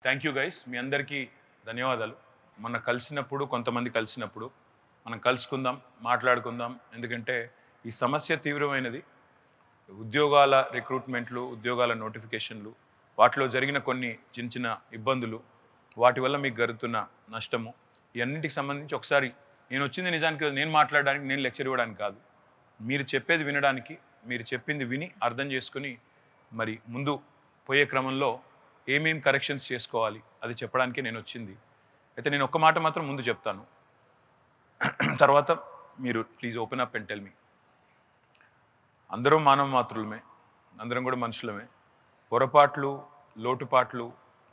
Thank you guys. మీ అందరికీ ధన్యవాదాలు. మొన్న కలిసినప్పుడు కొంతమంది కలిసినప్పుడు మనం కలుసుకుందాం, మాట్లాడుకుందాం. ఎందుకంటే ఈ సమస్య తీవ్రమైనది. ఉద్యోగాల రిక్రూట్మెంట్లు, ఉద్యోగాల నోటిఫికేషన్లు, వాటిలో జరిగిన కొన్ని చిన్న చిన్న ఇబ్బందులు, వాటి వల్ల మీకు జరుగుతున్న నష్టము, ఇవన్నిటికి సంబంధించి ఒకసారి నేను వచ్చింది నిజానికి నేను మాట్లాడడానికి, నేను లెక్చర్ ఇవ్వడానికి కాదు. మీరు చెప్పేది వినడానికి, మీరు చెప్పింది విని అర్థం చేసుకుని మరి ముందు పోయే క్రమంలో ఏమేం కరెక్షన్స్ చేసుకోవాలి అది చెప్పడానికి నేను వచ్చింది. అయితే నేను ఒక్క మాట మాత్రం ముందు చెప్తాను, తర్వాత మీరు please open up and tell me. అందరం మానవ మాతృలమే, అందరం కూడా మనుషులమే. పొరపాట్లు, లోటుపాట్లు,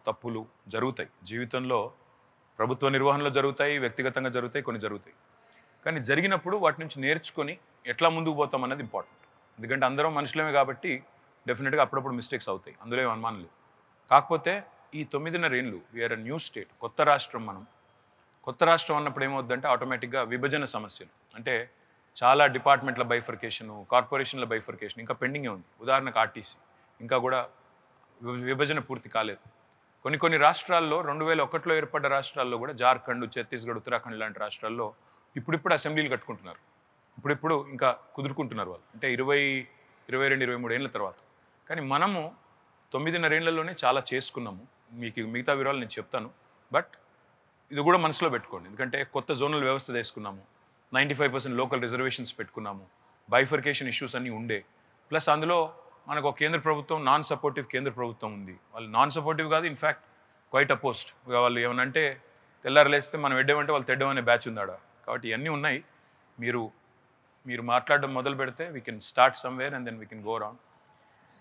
తప్పులు జరుగుతాయి జీవితంలో. ప్రభుత్వ నిర్వహణలో జరుగుతాయి, వ్యక్తిగతంగా జరుగుతాయి, కొన్ని జరుగుతాయి. కానీ జరిగినప్పుడు వాటి నుంచి నేర్చుకొని ఎట్లా ముందుకు పోతాం అన్నది ఇంపార్టెంట్. ఎందుకంటే అందరం మనుషులమే కాబట్టి డెఫినెట్గా అప్పుడప్పుడు మిస్టేక్స్ అవుతాయి, అందులో ఏం అనుమానం లేదు. కాకపోతే ఈ 9.5 ఏళ్ళు వీఆర్ న్యూ స్టేట్, కొత్త రాష్ట్రం. మనం కొత్త రాష్ట్రం అన్నప్పుడు ఏమవుద్దంటే ఆటోమేటిక్గా విభజన సమస్యలు, అంటే చాలా డిపార్ట్మెంట్ల బైఫర్కేషను, కార్పొరేషన్ల బైఫర్కేషన్ ఇంకా పెండింగే ఉంది. ఉదాహరణకు ఆర్టీసీ ఇంకా కూడా విభజన పూర్తి కాలేదు. కొన్ని రాష్ట్రాల్లో 2001లో ఏర్పడ్డ రాష్ట్రాల్లో కూడా జార్ఖండ్, ఛత్తీస్గఢ్, ఉత్తరాఖండ్ లాంటి రాష్ట్రాల్లో ఇప్పుడిప్పుడు అసెంబ్లీలు కట్టుకుంటున్నారు. ఇప్పుడిప్పుడు ఇంకా కుదురుకుంటున్నారు వాళ్ళు, అంటే 22-23 ఏళ్ళ తర్వాత. కానీ మనము 9.5 ఏళ్లలోనే చాలా చేసుకున్నాము. మీకు మిగతా వివరాలు నేను చెప్తాను, బట్ ఇది కూడా మనసులో పెట్టుకోండి. ఎందుకంటే కొత్త జోనల్ వ్యవస్థ తీసుకున్నాము, 95% లోకల్ రిజర్వేషన్స్ పెట్టుకున్నాము, బైఫర్కేషన్ ఇష్యూస్ అన్నీ ఉండే. ప్లస్ అందులో మనకు ఒక కేంద్ర ప్రభుత్వం, నాన్ సపోర్టివ్ కేంద్ర ప్రభుత్వం ఉంది. వాళ్ళు నాన్ సపోర్టివ్ కాదు, ఇన్ఫ్యాక్ట్ క్వైట్ అపోజ్డ్. వాళ్ళు ఏమనంటే తెల్లారలేస్తే మనం ఎడ్డమంటే వాళ్ళు తెడ్డం అనే బ్యాచ్ ఉందాడ. కాబట్టి ఇవన్నీ ఉన్నాయి. మీరు మాట్లాడడం మొదలు పెడితే we can start somewhere and then we can go around.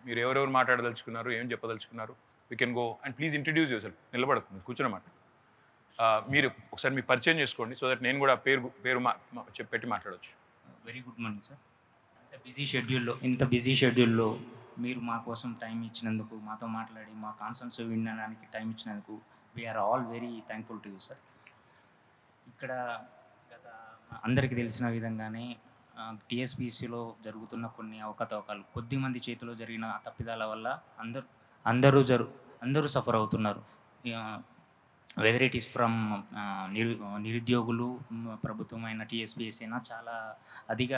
మీరు ఎవరెవరు మాట్లాడదలుచుకున్నారు, ఏం చెప్పదలుచుకున్నారు, we can go. And please introduce yourself. నిలబడకు, కూర్చున్నమాట. మీరు ఒకసారి మీ పరిచయం చేసుకోండి, సో దట్ నేను కూడా పేరు పెట్టి మాట్లాడవచ్చు. Very good morning sir. ఇంత బిజీ షెడ్యూల్లో మీరు మా కోసం టైం ఇచ్చినందుకు, మాతో మాట్లాడి మా కాన్సర్న్స్ వినడానికి టైం ఇచ్చినందుకు we are all very thankful to you sir. ఇక్కడ గత అందరికీ తెలిసిన విధంగానే టీఎస్పీసీలో జరుగుతున్న కొన్ని అవకతవకలు, కొద్దిమంది చేతిలో జరిగిన తప్పిదాల వల్ల అందరూ సఫర్ అవుతున్నారు. వెదర్ ఇట్ ఈస్ ఫ్రమ్ నిరుద్యోగులు, ప్రభుత్వమైన టీఎస్పీఎస్సీ అయినా చాలా అధిక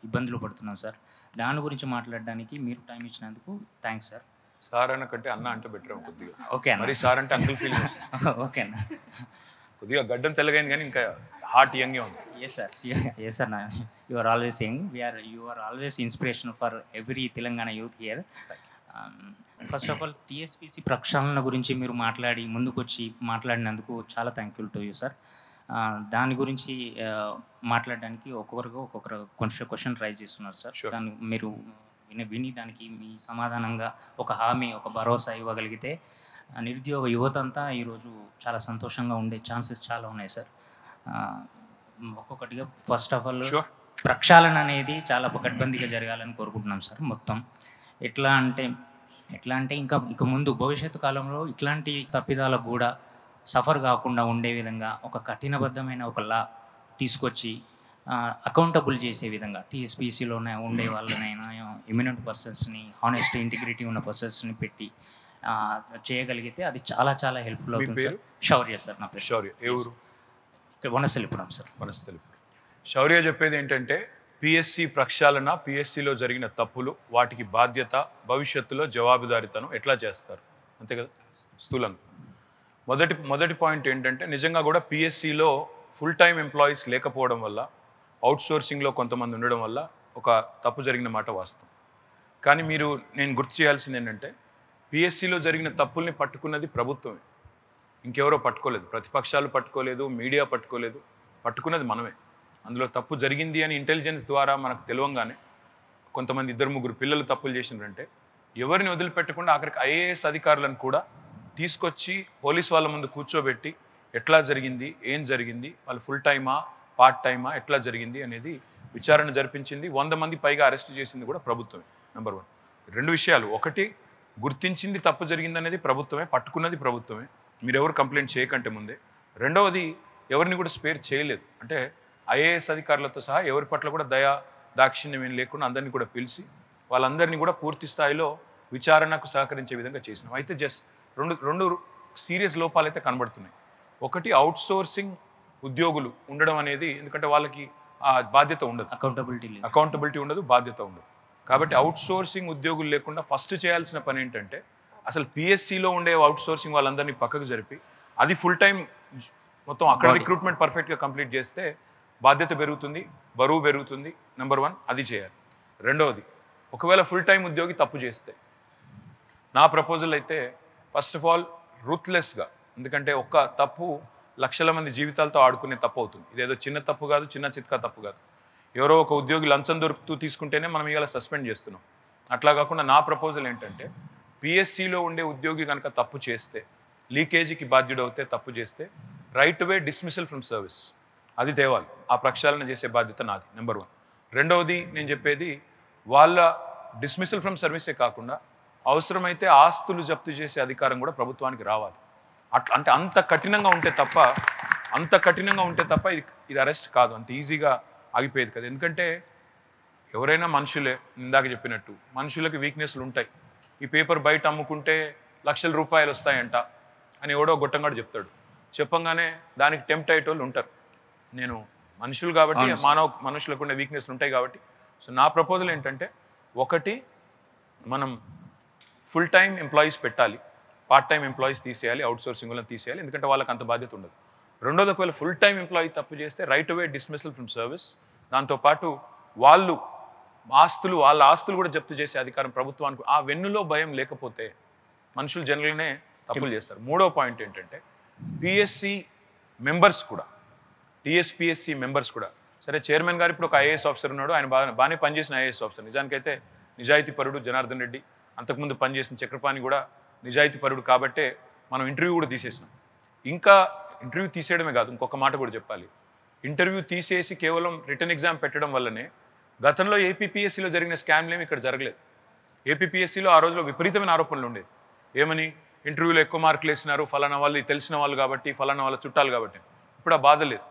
ఇబ్బందులు పడుతున్నాం సార్. దాని గురించి మాట్లాడడానికి మీరు టైం ఇచ్చినందుకు థ్యాంక్స్ సార్. సార్ అన్న కంటే అన్న అంటే బెటర్ కొద్దిగా. ఓకే మరి సార్ అంటే అంకుల్ ఫీల్. ఓకే అన్న. కొద్దిగా గడ్డం తెల్లగైంది కానీ ఇంకా హార్ట్ యంగే ఉంది. Yes sir you are always young. You are always inspiration for every Telangana youth here. First of all TSPC ప్రక్షాళన గురించి మీరు ముందుకొచ్చి మాట్లాడినందుకు చాలా థ్యాంక్ఫుల్ టు యూ సార్. దాని గురించి మాట్లాడడానికి ఒక్కొక్కరు క్వశ్చన్ ట్రై చేస్తున్నారు సార్. దాన్ని మీరు విని దానికి మీ సమాధానంగా ఒక హామీ, ఒక భరోసా ఇవ్వగలిగితే నిరుద్యోగ యువత అంతా ఈరోజు చాలా సంతోషంగా ఉండే ఛాన్సెస్ చాలా ఉన్నాయి సార్. ఒక్కొక్కటిగా ఫస్ట్ ఆఫ్ ఆల్ ప్రక్షాళన అనేది చాలా పకడ్బందీగా జరగాలని కోరుకుంటున్నాం సార్. మొత్తం ఎట్లా అంటే ఇంకా ముందు భవిష్యత్తు కాలంలో ఇట్లాంటి తప్పిదాలకు కూడా సఫర్ కాకుండా ఉండే విధంగా ఒక కఠినబద్ధమైన ఒక లా తీసుకొచ్చి అకౌంటబుల్ చేసే విధంగా టీఎస్పీసీలోనే ఉండే వాళ్ళనైనా ఎమినెంట్ పర్సన్స్ని, హానెస్ట్, ఇంటిగ్రిటీ ఉన్న పర్సన్స్ని పెట్టి చేయగలిగితే అది చాలా చాలా హెల్ప్ఫుల్ అవుతుంది సార్. శౌర్య సార్ నా పేరు. శౌర్య ఏ ఊరు? వనస్థలిపురం సార్. వనస్థలిపురం. శౌర్య చెప్పేది ఏంటంటే పిఎస్సి ప్రక్షాళన, పిఎస్సిలో జరిగిన తప్పులు, వాటికి బాధ్యత, భవిష్యత్తులో జవాబుదారీతనం ఎట్లా చేస్తారు, అంతే కదా స్థూలంగా. మొదటి పాయింట్ ఏంటంటే నిజంగా కూడా పిఎస్సిలో ఫుల్ టైం ఎంప్లాయీస్ లేకపోవడం వల్ల, అవుట్సోర్సింగ్లో కొంతమంది ఉండడం వల్ల ఒక తప్పు జరిగిన మాట వాస్తవం. కానీ నేను గుర్తు చేయాల్సింది ఏంటంటే పిఎస్సిలో జరిగిన తప్పుల్ని పట్టుకున్నది ప్రభుత్వమే, ఇంకెవరో పట్టుకోలేదు. ప్రతిపక్షాలు పట్టుకోలేదు, మీడియా పట్టుకోలేదు, పట్టుకున్నది మనమే. అందులో తప్పు జరిగింది అని ఇంటెలిజెన్స్ ద్వారా మనకు తెలియంగానే కొంతమంది 2-3 పిల్లలు తప్పులు చేసినారంటే ఎవరిని వదిలిపెట్టకుండా ఆఖరికి ఐఏఎస్ అధికారులను కూడా తీసుకొచ్చి పోలీస్ వాళ్ళ ముందు కూర్చోబెట్టి ఎట్లా జరిగింది, ఏం జరిగింది, వాళ్ళు ఫుల్ టైమా, పార్ట్ టైమా, ఎట్లా జరిగింది అనేది విచారణ జరిపించింది. 100 మంది పైగా అరెస్ట్ చేసింది కూడా ప్రభుత్వమే. నెంబర్ 1. 2 విషయాలు, ఒకటి గుర్తించింది తప్పు జరిగిందనేది ప్రభుత్వమే, పట్టుకున్నది ప్రభుత్వమే, మీరెవరు కంప్లైంట్ చేయకంటే ముందే. రెండవది ఎవరిని కూడా స్పేర్ చేయలేదు, అంటే ఐఏఎస్ అధికారులతో సహా ఎవరి పట్ల కూడా దాక్షిణ్యం ఏం లేకుండా అందరినీ కూడా పిలిచి వాళ్ళందరినీ కూడా పూర్తి స్థాయిలో విచారణకు సహకరించే విధంగా చేసినాం. అయితే జస్ట్ రెండు సీరియస్ లోపాలు అయితే కనబడుతున్నాయి. ఒకటి అవుట్సోర్సింగ్ ఉద్యోగులు ఉండడం అనేది, ఎందుకంటే వాళ్ళకి ఆ బాధ్యత ఉండదు, అకౌంటబిలిటీ ఉండదు, బాధ్యత ఉండదు. కాబట్టి అవుట్సోర్సింగ్ ఉద్యోగులు లేకుండా ఫస్ట్ చేయాల్సిన పని ఏంటంటే అసలు పిఎస్సిలో ఉండే అవుట్సోర్సింగ్ వాళ్ళందరినీ పక్కకు జరిపి అది ఫుల్ టైం మొత్తం అక్కడ రిక్రూట్మెంట్ పర్ఫెక్ట్గా కంప్లీట్ చేస్తే బాధ్యత పెరుగుతుంది, బరువు పెరుగుతుంది. నెంబర్ 1 అది చేయాలి. రెండవది, ఒకవేళ ఫుల్ టైం ఉద్యోగి తప్పు చేస్తే నా ప్రపోజల్ అయితే ఫస్ట్ ఆఫ్ ఆల్ రూత్లెస్గా, ఎందుకంటే ఒక్క తప్పు లక్షల మంది జీవితాలతో ఆడుకునే తప్పు అవుతుంది. ఇదేదో చిన్న తప్పు కాదు, చిన్న చిత్కా తప్పు కాదు. ఎవరో ఒక ఉద్యోగి లంచం దొరుకుతూ తీసుకుంటేనే మనం ఇవాళ సస్పెండ్ చేస్తున్నాం. అట్లా కాకుండా నా ప్రపోజల్ ఏంటంటే పిఎస్సిలో ఉండే ఉద్యోగి కనుక తప్పు చేస్తే, లీకేజీకి బాధ్యుడవుతే, తప్పు చేస్తే right away dismissal from service అది తేవాలి. ఆ ప్రక్షాళన చేసే బాధ్యత నాది, నెంబర్ 1. రెండవది నేను చెప్పేది, వాళ్ళ డిస్మిసల్ ఫ్రమ్ సర్వీసే కాకుండా అవసరమైతే ఆస్తులు జప్తు చేసే అధికారం కూడా ప్రభుత్వానికి రావాలి. అంటే అంత కఠినంగా ఉంటే తప్ప ఇది అరెస్ట్ కాదు, అంత ఈజీగా ఆగిపోయేది కదా. ఎందుకంటే ఎవరైనా మనుషులే, ఇందాక చెప్పినట్టు మనుషులకి వీక్నెస్లు ఉంటాయి. ఈ పేపర్ బయట అమ్ముకుంటే లక్షల రూపాయలు వస్తాయంట అని ఎవడో గొట్టంగాడు చెప్తాడు. చెప్పంగానే దానికి టెంప్ట్ అయ్యేటోళ్ళు ఉంటారు. నేను మనుషులు కాబట్టి, మనుషులకు ఉండే వీక్నెస్లు ఉంటాయి కాబట్టి, సో నా ప్రపోజల్ ఏంటంటే, ఒకటి మనం ఫుల్ టైం ఎంప్లాయీస్ పెట్టాలి, పార్ట్ టైం ఎంప్లాయీస్ తీసేయాలి, అవుట్సోర్సింగ్ వాళ్ళని తీసేయాలి, ఎందుకంటే వాళ్ళకి అంత బాధ్యత ఉండదు. రెండోది, ఒకవేళ ఫుల్ టైం ఎంప్లాయీ తప్పు చేస్తే right away dismissal from service. దాంతోపాటు వాళ్ళ ఆస్తులు కూడా జప్తు చేసే అధికారం ప్రభుత్వానికి. ఆ వెన్నులో భయం లేకపోతే మనుషులు జనరల్గానే తప్పులు చేస్తారు. మూడో పాయింట్ ఏంటంటే, పిఎస్సి మెంబర్స్ కూడా, టీఎస్పిఎస్సి మెంబర్స్ కూడా, సరే చైర్మన్ గారు ఇప్పుడు ఒక ఐఏఎస్ ఆఫీసర్ ఉన్నాడు, ఆయన బాగానే పనిచేసిన ఐఏఎస్ ఆఫీసర్, నిజానికైతే నిజాయితీ పరుడు జనార్దన్ రెడ్డి, అంతకుముందు పనిచేసిన చక్రపాణి కూడా నిజాయితీ పరుడు కాబట్టే మనం ఇంటర్వ్యూ కూడా తీసేసినాం. ఇంకా ఇంటర్వ్యూ తీసేయడమే కాదు, ఇంకొక మాట కూడా చెప్పాలి. ఇంటర్వ్యూ తీసేసి కేవలం రిటర్న్ ఎగ్జామ్ పెట్టడం వల్లనే గతంలో ఏపీపీఎస్సీలో జరిగిన స్కామ్లు ఏమి ఇక్కడ జరగలేదు. ఏపీపీఎస్సీలో ఆ రోజులో విపరీతమైన ఆరోపణలు ఉండేది. ఏమని, ఇంటర్వ్యూలో ఎక్కువ మార్కులు వేసినారు, ఫలానా వాళ్ళు తెలిసిన వాళ్ళు కాబట్టి, ఫలానా వాళ్ళ చుట్టాలు కాబట్టి. ఇప్పుడు ఆ బాధ లేదు.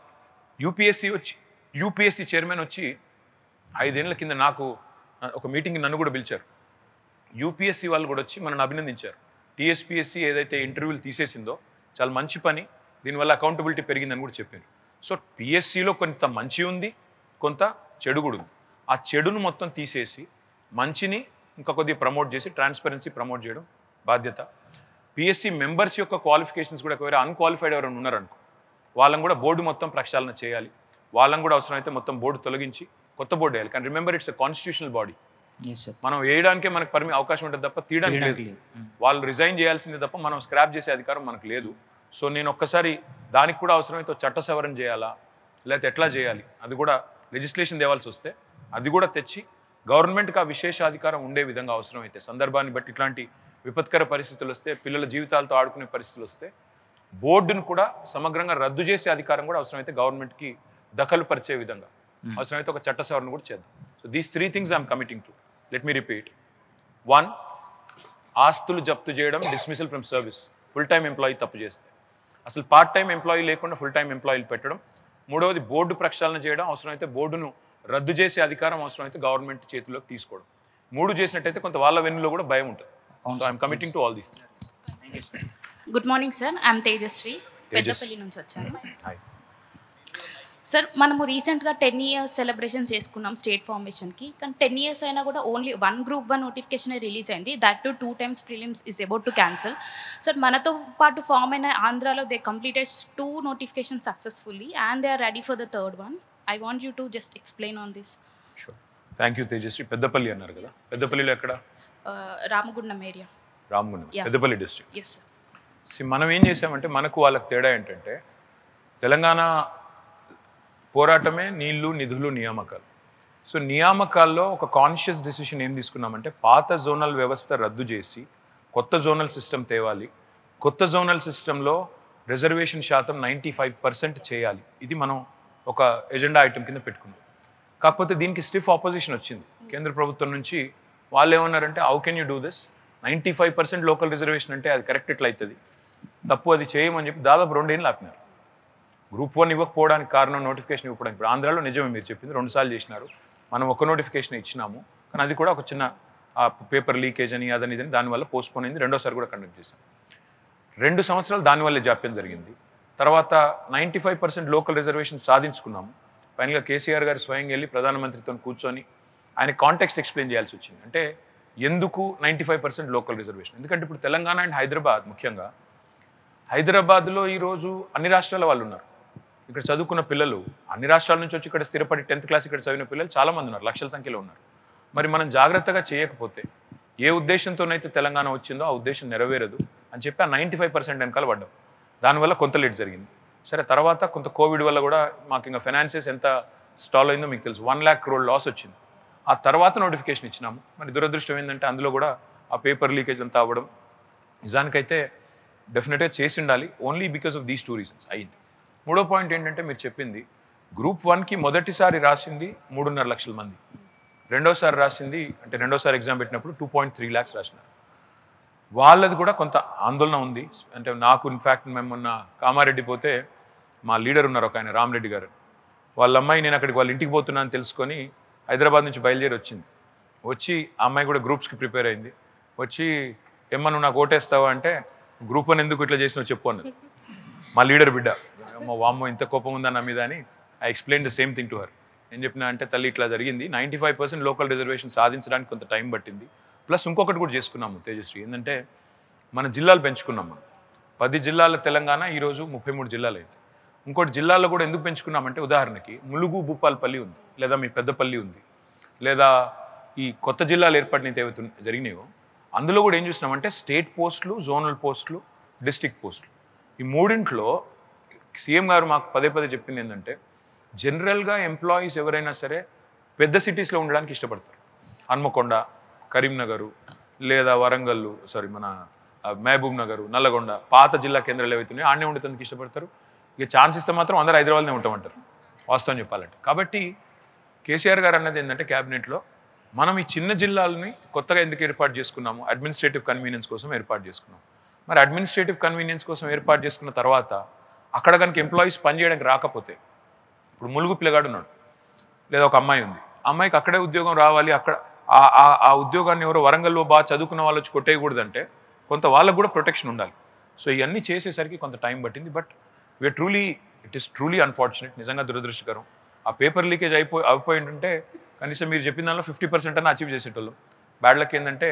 యూపీఎస్సీ చైర్మన్ వచ్చి 5 ఏళ్ల కింద నాకు ఒక మీటింగ్కి నన్ను కూడా పిలిచారు. యూపీఎస్సీ వాళ్ళు కూడా వచ్చి మనల్ని అభినందించారు. టీఎస్పీఎస్సీ ఏదైతే ఇంటర్వ్యూలు తీసేసిందో చాలా మంచి పని, దీనివల్ల అకౌంటబిలిటీ పెరిగిందని కూడా చెప్పారు. సో పిఎస్సీలో కొంత మంచి ఉంది, కొంత చెడు కూడా ఉంది. ఆ చెడును మొత్తం తీసేసి మంచిని ఇంకా కొద్దిగా ప్రమోట్ చేసి ట్రాన్స్పరెన్సీ ప్రమోట్ చేయడం బాధ్యత. పిఎస్సీ మెంబర్స్ యొక్క క్వాలిఫికేషన్స్ కూడా ఒకవేళ అన్క్వాలిఫైడ్ ఎవరైనా ఉన్నారనుకో, వాళ్ళని కూడా బోర్డు మొత్తం ప్రక్షాళన చేయాలి. వాళ్ళని కూడా అవసరమైతే మొత్తం బోర్డు తొలగించి కొత్త బోర్డు వేయాలి. కానీ remember, it's a constitutional body. మనం వేయడానికే మనకు అవకాశం ఉంటుంది తప్ప తీయడానికి లేదు. వాళ్ళు రిజైన్ చేయాల్సిందే తప్ప మనం స్క్రాప్ చేసే అధికారం మనకు లేదు. సో నేను ఒక్కసారి దానికి కూడా అవసరమైతే చట్ట సవరణ చేయాలా, లేకపోతే ఎట్లా చేయాలి, అది కూడా లెజిస్లేషన్ తేవాల్సి వస్తే అది కూడా తెచ్చి గవర్నమెంట్కి ఆ విశేషాధికారం ఉండే విధంగా అవసరమైతే సందర్భాన్ని బట్టి ఇట్లాంటి విపత్కర పరిస్థితులు వస్తే, పిల్లల జీవితాలతో ఆడుకునే పరిస్థితులు వస్తే బోర్డును కూడా సమగ్రంగా రద్దు చేసే అధికారం కూడా అవసరమైతే గవర్నమెంట్కి దఖలు పరిచే విధంగా అవసరమైతే ఒక చట్ట సవరణ కూడా చేద్దాం. So these 3 things I'm committing to. Let me repeat. 1, ఆస్తులు జప్తు చేయడం, dismissal from service full time employee తప్పు చేస్తే. అసలు పార్ట్ టైం ఎంప్లాయీ లేకుండా ఫుల్ టైం ఎంప్లాయీలు పెట్టడం. మూడవది, బోర్డు ప్రక్షాళన చేయడం, అవసరమైతే బోర్డును రద్దు చేసే అధికారం అవసరమైతే గవర్నమెంట్ చేతిలోకి తీసుకోవడం. 3 చేసినట్టయితే కొంత వాళ్ళ వెన్నులో కూడా భయం ఉంటుంది. So I'm committing to all these things. Good morning sir, I'm Tejashri, Peddapalli నుంచి వచ్చాను. సార్, మనము రీసెంట్గా 10 years సెలబ్రేషన్ చేసుకున్నాం స్టేట్ ఫార్మేషన్కి. కానీ 10 years అయినా కూడా ఓన్లీ 1 Group 1 నోటిఫికేషన్ రిలీజ్ అయింది. That to 2 times prelims is about to cancel. Sir, మనతో పాటు ఫామ్ అయిన ఆంధ్రాలో they completed 2 notifications successfully and they are ready for the third one. I want you to just explain on this. Thank you Tejashri. Peddapalli అన్నారు కదా, పెద్దపల్లిలో ఎక్కడ? Ramagundam area. Ramagundam, Peddapalli district. Yes sir. మనం ఏం చేసామంటే, మనకు వాళ్ళకి తేడా ఏంటంటే, తెలంగాణ పోరాటమే నీళ్లు, నిధులు, నియామకాలు. సో నియామకాల్లో ఒక కాన్షియస్ డిసిషన్ ఏం తీసుకున్నామంటే, పాత జోనల్ వ్యవస్థ రద్దు చేసి కొత్త జోనల్ సిస్టమ్ తేవాలి. కొత్త జోనల్ సిస్టంలో రిజర్వేషన్ శాతం 95% చేయాలి. ఇది మనం ఒక ఎజెండా ఐటమ్ కింద పెట్టుకున్నాం. కాకపోతే దీనికి స్టిఫ్ ఆపోజిషన్ వచ్చింది కేంద్ర ప్రభుత్వం నుంచి. వాళ్ళు ఏమన్నారంటే, how can you do this, 95% local reservation అంటే అది కరెక్ట్ ఎట్లా అవుతుంది, తప్పు, అది చేయమని చెప్పి దాదాపు 2 ఏళ్ళు ఆపినారు. Group 1 ఇవ్వకపోవడానికి కారణం నోటిఫికేషన్ ఇవ్వడానికి. ఇప్పుడు ఆంధ్రాలో నిజమే మీరు చెప్పింది, 2 సార్లు చేసినారు. మనం ఒక నోటిఫికేషన్ ఇచ్చినాము, కానీ అది కూడా ఒక చిన్న పేపర్ లీకేజ్ అని అదని ఇదని దానివల్ల పోస్ట్పోన్ అయింది. రెండోసారి కూడా కండక్ట్ చేశాం. 2 సంవత్సరాలు దానివల్లే జాప్యం జరిగింది. తర్వాత 95% లోకల్ రిజర్వేషన్ సాధించుకున్నాము. ఫైనల్గా కేసీఆర్ గారు స్వయంగా వెళ్ళి ప్రధానమంత్రితో కూర్చొని ఆయన కాంటెక్స్ట్ ఎక్స్ప్లెయిన్ చేయాల్సి వచ్చింది. అంటే ఎందుకు 95% లోకల్ రిజర్వేషన్? ఎందుకంటే ఇప్పుడు తెలంగాణ అండ్ హైదరాబాద్, ముఖ్యంగా హైదరాబాద్లో ఈరోజు అన్ని రాష్ట్రాల వాళ్ళు ఉన్నారు. ఇక్కడ చదువుకున్న పిల్లలు అన్ని రాష్ట్రాల నుంచి వచ్చి ఇక్కడ స్థిరపడి 10th క్లాస్ ఇక్కడ చదివిన పిల్లలు చాలామంది ఉన్నారు, లక్షల సంఖ్యలో ఉన్నారు. మరి మనం జాగ్రత్తగా చేయకపోతే ఏ ఉద్దేశంతోనైతే తెలంగాణ వచ్చిందో ఆ ఉద్దేశం నెరవేరదు అని చెప్పి ఆ 95% వెనకాల పడ్డాం. దానివల్ల కొంత లేట్ జరిగింది. సరే, తర్వాత కొంత కోవిడ్ వల్ల కూడా మాకు ఇంకా ఫైనాన్సెస్ ఎంత స్టాల్ అయిందో మీకు తెలుసు. 1 lakh crore లాస్ వచ్చింది. ఆ తర్వాత నోటిఫికేషన్ ఇచ్చినాము. మరి దురదృష్టం ఏంటంటే అందులో కూడా ఆ పేపర్ లీకేజ్ అంతా అవ్వడం, నిజానికైతే డెఫినెట్గా చేసి ఉండాలి. Only because of these 2 reasons అయింది. మూడో పాయింట్ ఏంటంటే మీరు చెప్పింది, గ్రూప్ 1కి మొదటిసారి రాసింది 3.5 లక్షల మంది, రెండోసారి రాసింది అంటే రెండోసారి ఎగ్జామ్ పెట్టినప్పుడు 2.3 lakhs రాసినారు. వాళ్ళది కూడా కొంత ఆందోళన ఉంది. అంటే నాకు ఇన్ఫ్యాక్ట్ మేము మొన్న కామారెడ్డి పోతే మా లీడర్ ఉన్నారు ఒక ఆయన, రామరెడ్డి గారు, వాళ్ళ అమ్మాయి నేను అక్కడికి వాళ్ళ ఇంటికి పోతున్నాను అని తెలుసుకొని హైదరాబాద్ నుంచి బయలుదేరి వచ్చింది. వచ్చి ఆ అమ్మాయి కూడా గ్రూప్స్కి ప్రిపేర్ అయింది. వచ్చి ఏమన్నా నువ్వు నాకు ఓటేస్తావా అంటే, గ్రూప్ 1 ఎందుకు ఇట్లా చేసినావు చెప్పు అన్నది మా లీడర్ బిడ్డ. అమ్మ వామ్మో ఇంత కోపం ఉందా నా మీద అని I explain the same thing to her. ఏం చెప్పినా అంటే, తల్లి ఇట్లా జరిగింది, 95% లోకల్ రిజర్వేషన్ సాధించడానికి కొంత టైం పట్టింది. ప్లస్ ఇంకొకటి కూడా చేసుకున్నాము తేజస్వి, ఏంటంటే మన జిల్లాలు పెంచుకున్నాం. మనం 10 జిల్లాల తెలంగాణ ఈరోజు 33 జిల్లాలు అయితే. ఇంకోటి జిల్లాల్లో కూడా ఎందుకు పెంచుకున్నామంటే, ఉదాహరణకి ములుగు భూపాలపల్లి ఉంది, లేదా మీ పెద్దపల్లి ఉంది, లేదా ఈ కొత్త జిల్లాలు ఏర్పడినవి ఏవైతే జరిగినాయో అందులో కూడా ఏం చూసినామంటే స్టేట్ పోస్టులు, జోనల్ పోస్టులు, డిస్ట్రిక్ట్ పోస్టులు, ఈ మూడింట్లో సీఎం గారు మాకు పదే పదే చెప్పింది ఏంటంటే, జనరల్గా ఎంప్లాయీస్ ఎవరైనా సరే పెద్ద సిటీస్లో ఉండడానికి ఇష్టపడతారు. హన్మకొండ, కరీంనగరు, లేదా వరంగల్, మన మహబూబ్ నగరు, నల్లగొండ, పాత జిల్లా కేంద్రాలు ఏవైతున్నాయో ఆడనే ఉండేందుకు ఇష్టపడతారు. ఇక ఛాన్స్ ఇస్తే మాత్రం అందరూ హైదరాబాద్నే ఉంటామంటారు, వాస్తవం చెప్పాలంటే. కాబట్టి కేసీఆర్ గారు అన్నది ఏంటంటే క్యాబినెట్లో, మనం ఈ చిన్న జిల్లాలని కొత్తగా ఎందుకు ఏర్పాటు చేసుకున్నాము? అడ్మినిస్ట్రేటివ్ కన్వీనియన్స్ కోసం ఏర్పాటు చేసుకున్నాం. మరి అడ్మినిస్ట్రేటివ్ కన్వీనియన్స్ కోసం ఏర్పాటు చేసుకున్న తర్వాత అక్కడ కనుక ఎంప్లాయీస్ పనిచేయడానికి రాకపోతే, ఇప్పుడు ములుగు పిల్లగాడు ఉన్నాడు, లేదా ఒక అమ్మాయి ఉంది, అమ్మాయికి అక్కడే ఉద్యోగం రావాలి, అక్కడ ఆ ఉద్యోగాన్ని ఎవరో వరంగల్లో బాగా చదువుకున్న వాళ్ళు వచ్చి కొట్టేయకూడదంటే కొంత వాళ్ళకు కూడా ప్రొటెక్షన్ ఉండాలి. సో ఇవన్నీ చేసేసరికి కొంత టైం పట్టింది. But it is truly unfortunate, నిజంగా దురదృష్టకరం. ఆ పేపర్ లీకేజ్ అయిపోయి ఉంటే కనీసం మీరు చెప్పిన దానిలో 50% అన్న అచీవ్ చేసేటోళ్ళు. బ్యాడ్ లక్ ఏంటంటే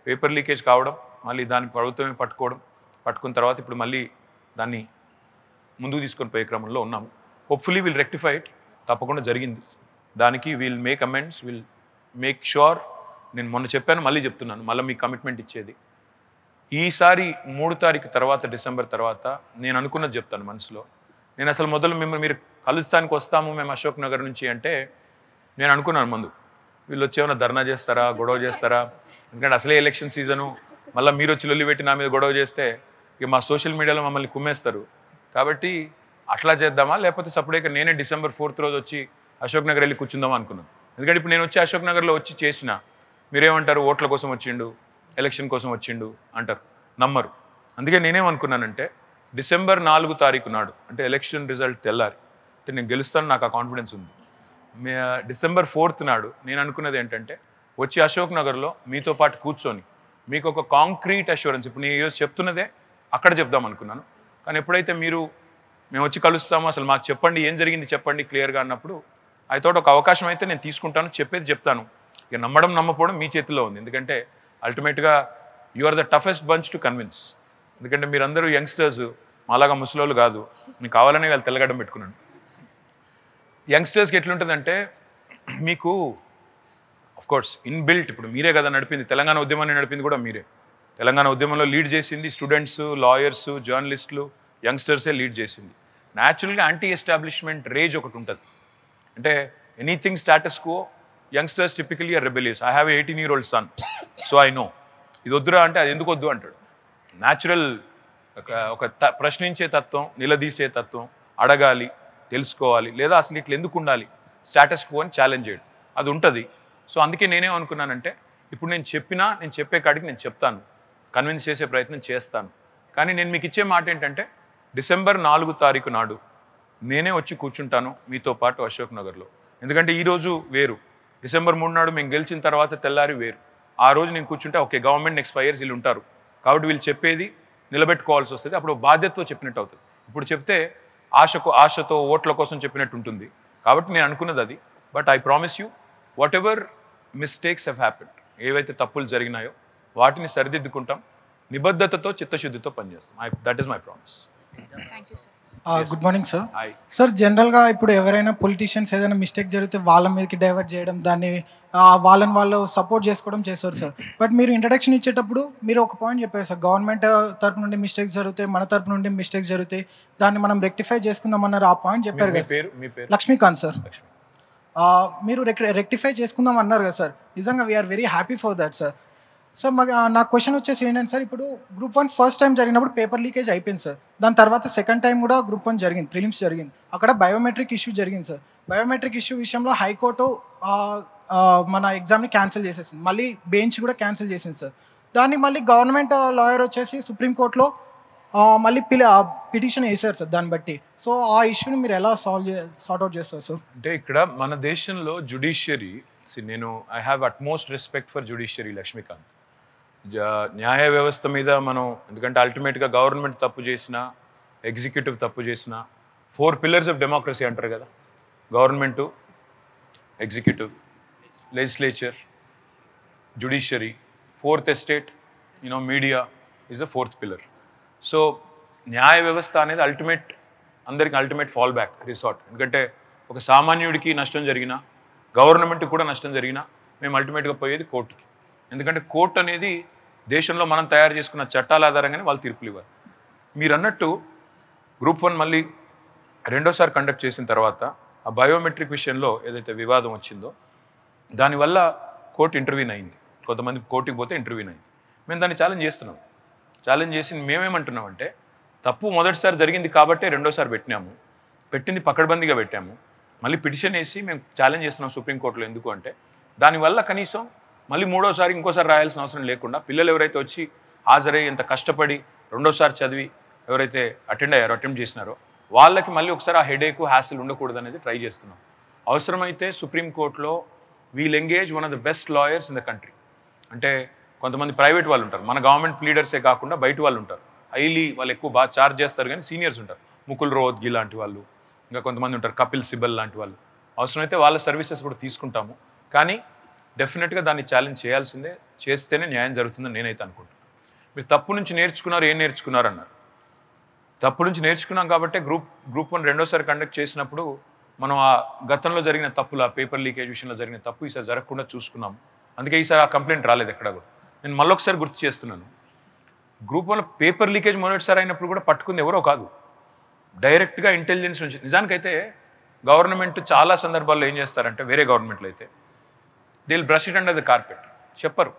పేపర్ లీకేజ్ కావడం, మళ్ళీ దాన్ని ప్రభుత్వమే పట్టుకున్న తర్వాత ఇప్పుడు మళ్ళీ దాన్ని ముందుకు తీసుకొని పోయే క్రమంలో ఉన్నాము. Hopefully will rectify it. తప్పకుండా జరిగింది, దానికి will make amends, will make sure. నేను మొన్న చెప్పాను, మళ్ళీ చెప్తున్నాను, మళ్ళీ మీకు కమిట్మెంట్ ఇచ్చేది ఈసారి 3 తారీఖు తర్వాత, డిసెంబర్ తర్వాత నేను అనుకున్నది చెప్తాను మనసులో. నేను అసలు మొదలు మీరు కలుస్తానికి వస్తాము మేము అశోక్ నగర్ నుంచి అంటే నేను అనుకున్నాను ముందు, వీళ్ళు వచ్చి ఏమైనా ధర్నా చేస్తారా, గొడవ చేస్తారా, ఎందుకంటే అసలే ఎలక్షన్ సీజను, మళ్ళీ మీరు వచ్చి లొల్లి పెట్టి నా మీద గొడవ చేస్తే ఇక మా సోషల్ మీడియాలో మమ్మల్ని కుమ్మేస్తారు. కాబట్టి అట్లా చేద్దామా, లేకపోతే సపరేట్గా నేనే December 4th రోజు వచ్చి అశోక్ నగర్ వెళ్ళి కూర్చుందామా అనుకున్నాను. ఎందుకంటే ఇప్పుడు నేను వచ్చి అశోక్ నగర్లో వచ్చి చేసిన మీరేమంటారు, ఓట్ల కోసం వచ్చిండు, ఎలక్షన్ కోసం వచ్చిండు అంటారు, నమ్మరు. అందుకే నేనేమనుకున్నానంటే December 4 తారీఖు నాడు, అంటే ఎలక్షన్ రిజల్ట్ తెల్లారి, అంటే నేను గెలుస్తాను, నాకు ఆ కాన్ఫిడెన్స్ ఉంది. December 4th నాడు నేను అనుకున్నది ఏంటంటే, వచ్చి అశోక్ నగర్లో మీతో పాటు కూర్చొని మీకు ఒక కాంక్రీట్ అష్యూరెన్స్, ఇప్పుడు నేను ఈరోజు చెప్తున్నదే అక్కడ చెప్దాం అనుకున్నాను. కానీ ఎప్పుడైతే మేము వచ్చి కలుస్తామో, అసలు మాకు చెప్పండి, ఏం జరిగింది చెప్పండి క్లియర్గా అన్నప్పుడు, అయితే ఒక అవకాశం అయితే నేను తీసుకుంటాను, చెప్పేది చెప్తాను. ఇక నమ్మడం నమ్మకపోవడం మీ చేతిలో ఉంది. ఎందుకంటే అల్టిమేట్గా you are the toughest bunch to convince. ఎందుకంటే మీరందరూ యంగ్స్టర్స్, మాలాగా ముసలోళ్ళు కాదు. మీకు కావాలనే వాళ్ళు తెల్లగడ్డం పెట్టుకున్నాను. యంగ్స్టర్స్కి ఎట్లుంటుందంటే, మీకు ఆఫ్కోర్స్ ఇన్బిల్ట్, ఇప్పుడు మీరే కదా నడిపింది, తెలంగాణ ఉద్యమాన్ని నడిపింది కూడా మీరే. తెలంగాణ ఉద్యమంలో లీడ్ చేసింది స్టూడెంట్స్, లాయర్స్, జర్నలిస్టులు, యంగ్స్టర్సే లీడ్ చేసింది. న్యాచురల్గా యాంటీ ఎస్టాబ్లిష్మెంట్ రేజ్ ఒకటి ఉంటుంది. అంటే anything status quo, youngsters typically are rebellious. I have 18-year-old son, so I know ఇది వద్దురా అంటే అది ఎందుకు వద్దు అంటాడు. న్యాచురల్ ఒక ప్రశ్నించే తత్వం, నిలదీసే తత్వం, అడగాలి, తెలుసుకోవాలి, లేదా అసలు ఇట్లా ఎందుకు ఉండాలి, స్టాటస్ కో అని ఛాలెంజ్ చేయడం, అది ఉంటుంది. సో అందుకే నేనేమనుకున్నానంటే, ఇప్పుడు నేను చెప్పే కాడికి నేను చెప్తాను, కన్విన్స్ చేసే ప్రయత్నం చేస్తాను. కానీ నేను మీకు ఇచ్చే మాట ఏంటంటే, December 4 తారీఖు నాడు నేనే వచ్చి కూర్చుంటాను మీతో పాటు అశోక్ నగర్లో. ఎందుకంటే ఈరోజు వేరు, December 3 నాడు మేము గెలిచిన తర్వాత తెల్లారి వేరు. ఆ రోజు నేను కూర్చుంటే ఓకే, గవర్నమెంట్ నెక్స్ట్ 5 years వీళ్ళు ఉంటారు, కాబట్టి వీళ్ళు చెప్పేది నిలబెట్టుకోవాల్సి వస్తుంది. అప్పుడు బాధ్యతతో చెప్పినట్టు అవుతుంది. ఇప్పుడు చెప్తే ఆశతో ఓట్ల కోసం చెప్పినట్టు ఉంటుంది. కాబట్టి నేను అనుకున్నది అది. But I promise you, what ever mistakes have happened, ఏవైతే తప్పులు జరిగినాయో వాటిని సరిదిద్దుకుంటాం, నిబద్ధతతో చిత్తశుద్ధితో పనిచేస్తాం. That is my promise. Thank you sir. Good morning sir. Hi. Sir, జనరల్గా ఇప్పుడు ఎవరైనా పొలిటీషియన్స్ ఏదైనా మిస్టేక్ జరిగితే వాళ్ళ మీదకి డైవర్ట్ చేయడం, దాన్ని వాళ్ళని వాళ్ళు సపోర్ట్ చేసుకోవడం చేస్తారు సార్. బట్ మీరు ఇంట్రడక్షన్ ఇచ్చేటప్పుడు మీరు ఒక పాయింట్ చెప్పారు సార్, గవర్నమెంట్ తరపు నుండి మిస్టేక్స్ జరుగుతాయి, మన తరపు నుండి మిస్టేక్స్ జరుగుతాయి, దాన్ని మనం రెక్టిఫై చేసుకుందాం అన్నారు. ఆ పాయింట్ చెప్పారు కదా సార్. మీ పేరు? లక్ష్మీకాంత్ సార్. మీరు రెక్టిఫై చేసుకుందాం అన్నారు కదా సార్. నిజంగా we are very happy for that sir. Sir నా క్వశ్చన్ వచ్చేసి ఏంటంటే సార్, ఇప్పుడు గ్రూప్ 1 ఫస్ట్ టైం జరిగినప్పుడు పేపర్ లీకేజ్ అయిపోయింది సార్. దాని తర్వాత సెకండ్ టైం కూడా గ్రూప్ 1 జరిగింది, ప్రిలిమ్స్ జరిగింది. అక్కడ బయోమెట్రిక్ ఇష్యూ జరిగింది సార్. బయోమెట్రిక్ ఇష్యూ విషయంలో హైకోర్టు మన ఎగ్జామ్ని క్యాన్సిల్ చేసేసింది, మళ్ళీ బెంచ్ కూడా క్యాన్సిల్ చేసింది సార్. దాన్ని మళ్ళీ గవర్నమెంట్ లాయర్ వచ్చేసి సుప్రీంకోర్టులో మళ్ళీ పిటిషన్ వేసారు సార్ దాన్ని బట్టి. సో ఆ ఇష్యూని మీరు ఎలా సార్ట్అవుట్ చేస్తారు సార్? అంటే ఇక్కడ మన దేశంలో జ్యుడిషియరీ, నేను I have utmost respect for judiciary Lakshmikant. న్యాయ వ్యవస్థ మీద మనం, ఎందుకంటే అల్టిమేట్గా గవర్నమెంట్ తప్పు చేసినా, ఎగ్జిక్యూటివ్ తప్పు చేసినా, 4 pillars ఆఫ్ డెమోక్రసీ అంటారు కదా, government, executive, legislature, judiciary, 4th estate, media is a 4th pillar. So న్యాయ వ్యవస్థ అనేది అందరికీ అల్టిమేట్ ఫాల్ బ్యాక్ రిసార్ట్. ఎందుకంటే ఒక సామాన్యుడికి నష్టం జరిగినా, గవర్నమెంట్కి కూడా నష్టం జరిగినా మేము అల్టిమేట్గా పోయేది కోర్టుకి. ఎందుకంటే కోర్టు అనేది దేశంలో మనం తయారు చేసుకున్న చట్టాల ఆధారంగానే వాళ్ళు తీర్పులు ఇవ్వాలి. మీరు అన్నట్టు గ్రూప్ 1 మళ్ళీ రెండోసారి కండక్ట్ చేసిన తర్వాత ఆ బయోమెట్రిక్ విషయంలో ఏదైతే వివాదం వచ్చిందో దానివల్ల కోర్టు ఇంటర్వ్యూన్ అయింది. కొంతమంది కోర్టుకి పోతే ఇంటర్వ్యూన్ అయింది. మేము దాన్ని ఛాలెంజ్ చేస్తున్నాం. ఛాలెంజ్ చేసి మేమేమంటున్నామంటే, తప్పు మొదటిసారి జరిగింది కాబట్టే రెండోసారి పెట్టింది పకడ్బందీగా పెట్టాము. మళ్ళీ పిటిషన్ వేసి మేము ఛాలెంజ్ చేస్తున్నాం సుప్రీంకోర్టులో. ఎందుకు అంటే దానివల్ల కనీసం మళ్ళీ మూడోసారి ఇంకోసారి రాయాల్సిన అవసరం లేకుండా పిల్లలు ఎవరైతే వచ్చి హాజరై ఎంత కష్టపడి రెండోసారి చదివి ఎవరైతే అటెంప్ట్ చేసినారో వాళ్ళకి మళ్ళీ ఒకసారి ఆ హెడేక్ హ్యాసిల్ ఉండకూడదు అనేది ట్రై చేస్తున్నాం. అవసరమైతే సుప్రీంకోర్టులో we'll engage one of the best lawyers in the country. అంటే కొంతమంది ప్రైవేట్ వాళ్ళు ఉంటారు, మన గవర్నమెంట్ లీడర్సే కాకుండా బయట వాళ్ళు ఉంటారు, హైలీ వాళ్ళు ఎక్కువ బాగా ఛార్జ్ చేస్తారు, కానీ సీనియర్స్ ఉంటారు, ముకుల్ రోహత్గి లాంటి వాళ్ళు, ఇంకా కొంతమంది ఉంటారు, కపిల్ సిబల్ లాంటి వాళ్ళు. అవసరమైతే వాళ్ళ సర్వీసెస్ కూడా తీసుకుంటాము. కానీ డెఫినెట్గా దాన్ని ఛాలెంజ్ చేయాల్సిందే, చేస్తేనే న్యాయం జరుగుతుందని నేనైతే అనుకుంటున్నాను. మీరు తప్పు నుంచి నేర్చుకున్నారు, ఏం నేర్చుకున్నారు అన్నారు. తప్పు నుంచి నేర్చుకున్నాం కాబట్టి గ్రూప్ 1 రెండోసారి కండక్ట్ చేసినప్పుడు మనం ఆ గతంలో జరిగిన తప్పులు, ఆ పేపర్ లీకేజ్ విషయంలో జరిగిన తప్పు ఈసారి జరగకుండా చూసుకున్నాము. అందుకే ఈసారి ఆ కంప్లైంట్ రాలేదు ఎక్కడ కూడా. నేను మళ్ళొకసారి గుర్తు చేస్తున్నాను, గ్రూప్ 1 పేపర్ లీకేజ్ మొదటిసారి అయినప్పుడు కూడా పట్టుకుంది ఎవరో కాదు, డైరెక్ట్గా ఇంటెలిజెన్స్ నుంచి. నిజానికైతే గవర్నమెంట్ చాలా సందర్భాల్లో ఏం చేస్తారంటే, వేరే గవర్నమెంట్లు అయితే they will brush it under the carpet, చెప్పరు.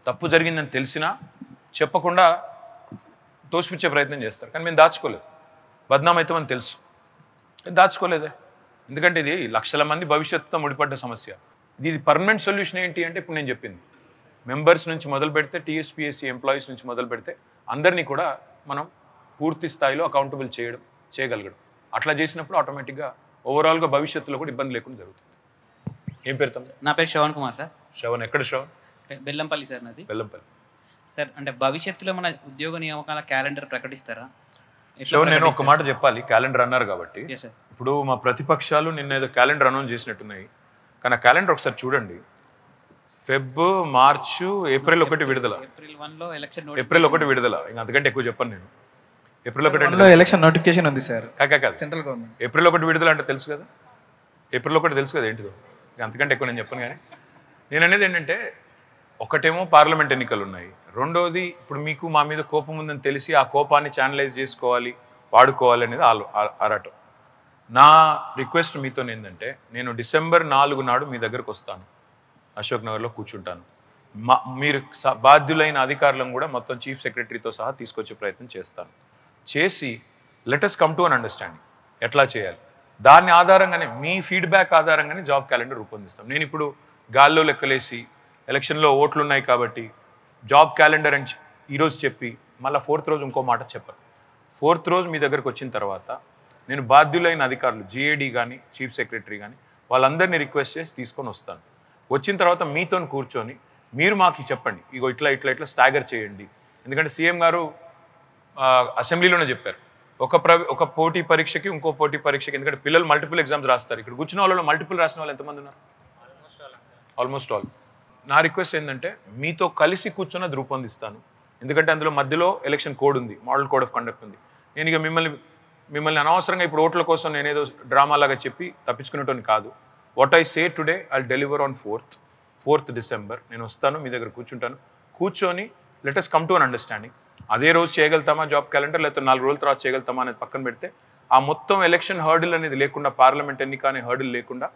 తప్పు జరిగిందని తెలిసినా చెప్పకుండా తోసిపుచ్చే ప్రయత్నం చేస్తారు. కానీ మేము దాచుకోలేదు, బద్నాం అవుతామని తెలుసు, దాచుకోలేదే. ఎందుకంటే ఇది లక్షల మంది భవిష్యత్తుతో ముడిపడ్డ సమస్య. ఇది పర్మనెంట్ సొల్యూషన్ ఏంటి అంటే, ఇప్పుడు నేను చెప్పింది మెంబర్స్ నుంచి మొదలు పెడితే, టీఎస్పీఎస్సీ ఎంప్లాయీస్ నుంచి మొదలు పెడితే అందరినీ కూడా మనం పూర్తి స్థాయిలో అకౌంటబుల్ చేయగలగడం. అట్లా చేసినప్పుడు ఆటోమేటిక్గా ఓవరాల్గా భవిష్యత్తులో కూడా ఇబ్బంది లేకుండా జరుగుతుంది. ఏం పేరు తమ్ముడు? నా పేరు శ్రవణ్ కుమార్ సార్. శ్రవణ్, ఎక్కడ శ్రవణ్? బెల్లంపల్లి సార్ నాది. బెల్లంపల్లి. సార్, అంటే భవిష్యత్తులో మన ఉద్యోగ నియామకాల క్యాలెండర్ ప్రకటిస్తారా? శ్రవణ్, నేను ఒక మాట చెప్పాలి, క్యాలెండర్ అన్నారు కాబట్టి. ఇప్పుడు మా ప్రతిపక్షాలు నిన్న ఏదో క్యాలెండర్ అనౌన్స్ చేసినట్టున్నాయి, కానీ ఆ క్యాలెండర్ ఒకసారి చూడండి. ఫెబ్, మార్చు, ఏప్రిల్ 1 విడుదల. ఏప్రిల్ 1 విడుదల, ఇంకా అంతకంటే ఎక్కువ చెప్పను నేను. ఏప్రిల్ 1 ఎలక్షన్ నోటిఫికేషన్ ఉంది సార్. కాదు, సెంట్రల్ గవర్నమెంట్. ఏప్రిల్ 1 విడుదల అంటే తెలుసు కదా, ఏప్రిల్ 1 తెలుసు కదా ఏంటిదో, అంతకంటే ఎక్కువ నేను చెప్పను. కానీ నేను అనేది ఏంటంటే, ఒకటేమో పార్లమెంట్ ఎన్నికలు ఉన్నాయి, రెండోది ఇప్పుడు మీకు మా మీద కోపం ఉందని తెలిసి ఆ కోపాన్ని ఛానలైజ్ చేసుకోవాలి, వాడుకోవాలి అనేది ఆరాటం. నా రిక్వెస్ట్ మీతో ఏంటంటే, నేను డిసెంబర్ 4 నాడు మీ దగ్గరకు వస్తాను, అశోక్ నగర్లో కూర్చుంటాను. మీరు బాధ్యులైన అధికారులను కూడా మొత్తం చీఫ్ సెక్రటరీతో సహా తీసుకొచ్చే ప్రయత్నం చేస్తాను. చేసి let us come to an understanding ఎట్లా చేయాలి. దాని ఆధారంగానే, మీ ఫీడ్బ్యాక్ ఆధారంగానే జాబ్ క్యాలెండర్ రూపొందిస్తాం. నేను ఇప్పుడు గాల్లో లెక్కలేసి ఎలక్షన్లో ఓట్లు ఉన్నాయి కాబట్టి జాబ్ క్యాలెండర్ అని ఈరోజు చెప్పి మళ్ళీ 4th రోజు ఇంకో మాట చెప్పను. 4th రోజు మీ దగ్గరకు వచ్చిన తర్వాత నేను బాధ్యులైన అధికారులు, జిఏడి కానీ చీఫ్ సెక్రటరీ కానీ వాళ్ళందరినీ రిక్వెస్ట్ చేసి తీసుకొని వస్తాను. వచ్చిన తర్వాత మీతో కూర్చొని మీరు మాకు చెప్పండి, ఇగో ఇట్లా స్టాగర్ చేయండి. ఎందుకంటే సీఎం గారు అసెంబ్లీలోనే చెప్పారు. ఒక పోటీ పరీక్షకి ఇంకో పోటీ పరీక్షకి, ఎందుకంటే పిల్లలు మల్టిపుల్ ఎగ్జామ్స్ రాస్తారు. ఇక్కడ కూర్చున్న వాళ్ళు మల్టిపుల్ రాసిన వాళ్ళు ఎంతమంది ఉన్నారు? Almost all. నా రిక్వెస్ట్ ఏంటంటే మీతో కలిసి కూర్చున్నది రూపొందిస్తాను. ఎందుకంటే అందులో మధ్యలో ఎలక్షన్ కోడ్ ఉంది, మోడల్ కోడ్ ఆఫ్ కండక్ట్ ఉంది. నేను ఇక మిమ్మల్ని అనవసరంగా ఇప్పుడు ఓట్ల కోసం నేనేదో డ్రామాలాగా చెప్పి తప్పించుకునేటోని కాదు. What I say today I deliver on 4th December. నేను వస్తాను, మీ దగ్గర కూర్చుంటాను. కూర్చొని let us come to an understanding. అదే రోజు చేయగలుగుతామా జాబ్ క్యాలెండర్, లేకపోతే 4 రోజుల తర్వాత చేయగలుగుతామా అనేది పక్కన పెడితే, ఆ మొత్తం ఎలక్షన్ హర్డిల్ అనేది లేకుండా, పార్లమెంట్ ఎన్నిక అనే హర్డిల్ లేకుండా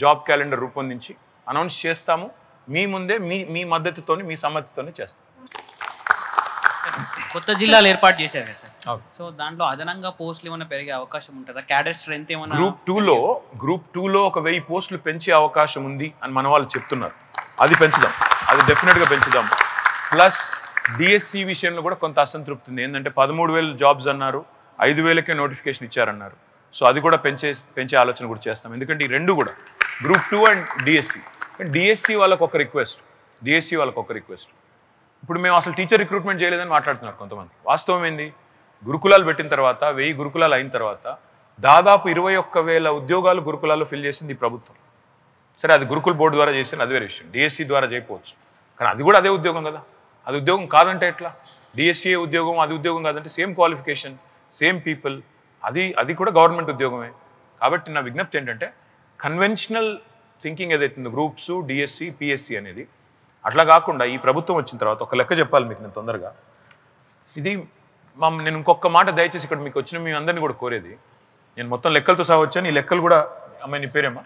జాబ్ క్యాలెండర్ రూపొందించి అనౌన్స్ చేస్తాము. మీ ముందే మీ మద్దతుతోని, మీ సమ్మతితోనే చేస్తాం. కొత్త జిల్లాలు ఏర్పాటు చేశారు కదా సార్. అవును. సో దాంట్లో అదనంగా పోస్టులు ఏమైనా పెరిగే అవకాశం ఉంటుందా? క్యాడర్ స్ట్రెంత్ ఏమైనా? గ్రూప్ 2లో ఒక 1000 పోస్టులు పెంచే అవకాశం ఉంది అని మన వాళ్ళు చెప్తున్నారు. అది పెంచుదాం, అది డెఫినెట్గా పెంచుదాం. ప్లస్ డిఎస్సి విషయంలో కూడా కొంత అసంతృప్తి ఉంది. ఏంటంటే 13,000 జాబ్స్ అన్నారు, 5,000కే నోటిఫికేషన్ ఇచ్చారన్నారు. సో అది కూడా పెంచే ఆలోచన కూడా చేస్తాం. ఎందుకంటే ఈ రెండు కూడా గ్రూప్ 2 అండ్ డిఎస్సి. డిఎస్సి వాళ్ళకు ఒక రిక్వెస్ట్. ఇప్పుడు మేము అసలు టీచర్ రిక్రూట్మెంట్ చేయలేదని మాట్లాడుతున్నారు కొంతమంది. వాస్తవం ఏంది? గురుకులాలు పెట్టిన తర్వాత, 1000 గురుకులాలు అయిన తర్వాత దాదాపు 21,000 ఉద్యోగాలు గురుకులాల్లో ఫిల్ చేసింది ఈ ప్రభుత్వం. సరే, అది గురుకుల బోర్డు ద్వారా చేసింది, అది వేరే విషయం. డిఎస్సి ద్వారా చేయకపోవచ్చు, కానీ అది కూడా అదే ఉద్యోగం కదా. అది ఉద్యోగం కాదంటే ఎట్లా? డిఎస్సిఏ ఉద్యోగం, అది ఉద్యోగం కాదంటే సేమ్ క్వాలిఫికేషన్, సేమ్ పీపుల్, అది కూడా గవర్నమెంట్ ఉద్యోగమే. కాబట్టి నా విజ్ఞప్తి ఏంటంటే, కన్వెన్షనల్ థింకింగ్ ఏదైతుందో గ్రూప్స్, డిఎస్సి, పిఎస్సి అనేది అట్లా కాకుండా ఈ ప్రభుత్వం వచ్చిన తర్వాత ఒక లెక్క చెప్పాలి మీకు నేను తొందరగా. నేను ఇంకొక మాట దయచేసి ఇక్కడ మీకు వచ్చిన మీ అందరినీ కూడా కోరేది, నేను మొత్తం లెక్కలతో సహా వచ్చాను. ఈ లెక్కలు కూడా, అమ్మాయి నీ పేరేమా?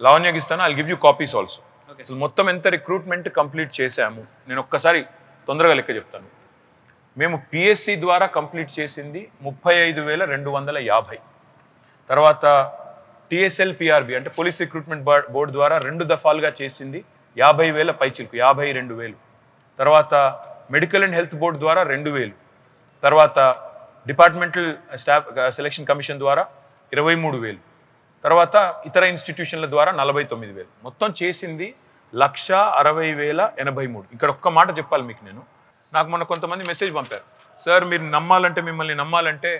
లావణ్యకి ఇస్తాను. I'll give you copies also. అసలు మొత్తం ఎంత రిక్రూట్మెంట్ కంప్లీట్ చేశాము నేను ఒక్కసారి తొందరగా లెక్క చెప్తాను. మేము పిఎస్సి ద్వారా కంప్లీట్ చేసింది 35,250. తర్వాత టిఎస్ఎల్ పిఆర్బి అంటే పోలీస్ రిక్రూట్మెంట్ బోర్డు ద్వారా 2 దఫాలుగా చేసింది 50,000 పైచిలకు, 52,000. తర్వాత మెడికల్ అండ్ హెల్త్ బోర్డు ద్వారా 2,000. తర్వాత డిపార్ట్మెంటల్ స్టాఫ్ సెలక్షన్ కమిషన్ ద్వారా 23,000. తర్వాత ఇతర ఇన్స్టిట్యూషన్ల ద్వారా 49,000. మొత్తం చేసింది 1,60,083. ఇక్కడ ఒక్క మాట చెప్పాలి మీకు నేను. నాకు మొన్న కొంతమంది మెసేజ్ పంపారు, సార్ మీరు మిమ్మల్ని నమ్మాలంటే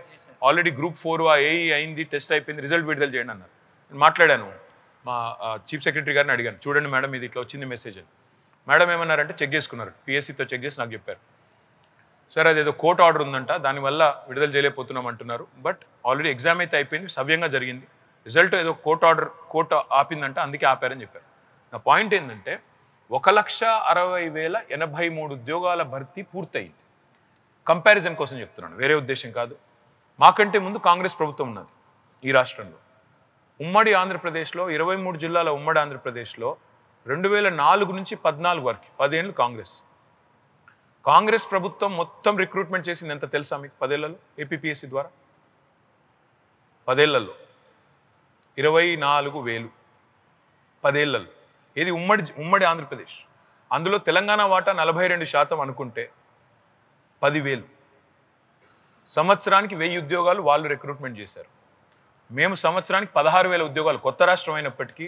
ఆల్రెడీ గ్రూప్ 4 ఏఈ అయింది, టెస్ట్ అయిపోయింది, రిజల్ట్ విడుదల చేయండి అన్నారు. నేను మాట్లాడాను, మా చీఫ్ సెక్రటరీ గారిని అడిగాను, చూడండి మేడం ఇది ఇట్లా వచ్చింది మెసేజ్ అని. మేడం ఏమన్నారంటే చెక్ చేసుకున్నారు, పిఎస్సితో చెక్ చేసి నాకు చెప్పారు, సార్ అదేదో కోర్టు ఆర్డర్ ఉందంట, దానివల్ల విడుదల చేయలేకపోతున్నాం అంటున్నారు. బట్ ఆల్రెడీ ఎగ్జామ్ అయితే అయిపోయింది, సవ్యంగా జరిగింది, రిజల్ట్ ఏదో కోర్టు ఆపిందంట, అందుకే ఆపారని చెప్పారు. నా పాయింట్ ఏంటంటే 1,60,083 ఉద్యోగాల భర్తీ పూర్తయింది. కంపారిజన్ కోసం చెప్తున్నాను, వేరే ఉద్దేశం కాదు. మాకంటే ముందు కాంగ్రెస్ ప్రభుత్వం ఉన్నది ఈ రాష్ట్రంలో. ఉమ్మడి ఆంధ్రప్రదేశ్లో 23 జిల్లాల ఉమ్మడి ఆంధ్రప్రదేశ్లో 2004 నుంచి 14 వరకు 10 ఏళ్ళు కాంగ్రెస్ ప్రభుత్వం మొత్తం రిక్రూట్మెంట్ చేసింది ఎంత తెలుసా మీకు? 10 ఏళ్లలో ఏపీపీఎస్సీ ద్వారా 10 ఏళ్లలో 24,000. 10 ఏళ్లలో. ఇది ఉమ్మడి ఆంధ్రప్రదేశ్. అందులో తెలంగాణ వాటా 42% అనుకుంటే 10,000. సంవత్సరానికి 1000 ఉద్యోగాలు వాళ్ళు రిక్రూట్మెంట్ చేశారు. మేము సంవత్సరానికి 16,000 ఉద్యోగాలు, కొత్త రాష్ట్రం అయినప్పటికీ,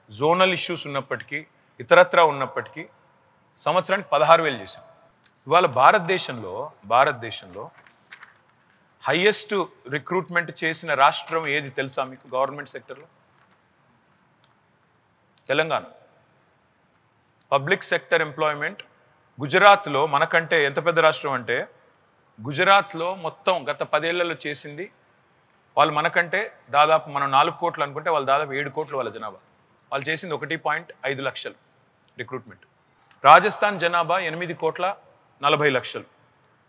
జోనల్ ఇష్యూస్ ఉన్నప్పటికీ, ఇతరత్రా ఉన్నప్పటికీ సంవత్సరానికి 16,000 చేశాం. ఇవాళ భారతదేశంలో హైయెస్ట్ రిక్రూట్మెంట్ చేసిన రాష్ట్రం ఏది తెలుసా మీకు? గవర్నమెంట్ సెక్టర్లో తెలంగాణ. పబ్లిక్ సెక్టర్ ఎంప్లాయ్మెంట్ గుజరాత్లో మనకంటే ఎంత పెద్ద రాష్ట్రం అంటే, గుజరాత్లో మొత్తం గత 10 ఏళ్లలో చేసింది వాళ్ళు మనకంటే దాదాపు, మనం 4 కోట్లు అనుకుంటే వాళ్ళు దాదాపు 7 కోట్లు వాళ్ళ జనాభా. వాళ్ళు చేసింది 1.5 లక్షలు రిక్రూట్మెంట్. రాజస్థాన్ జనాభా 8,40,00,000.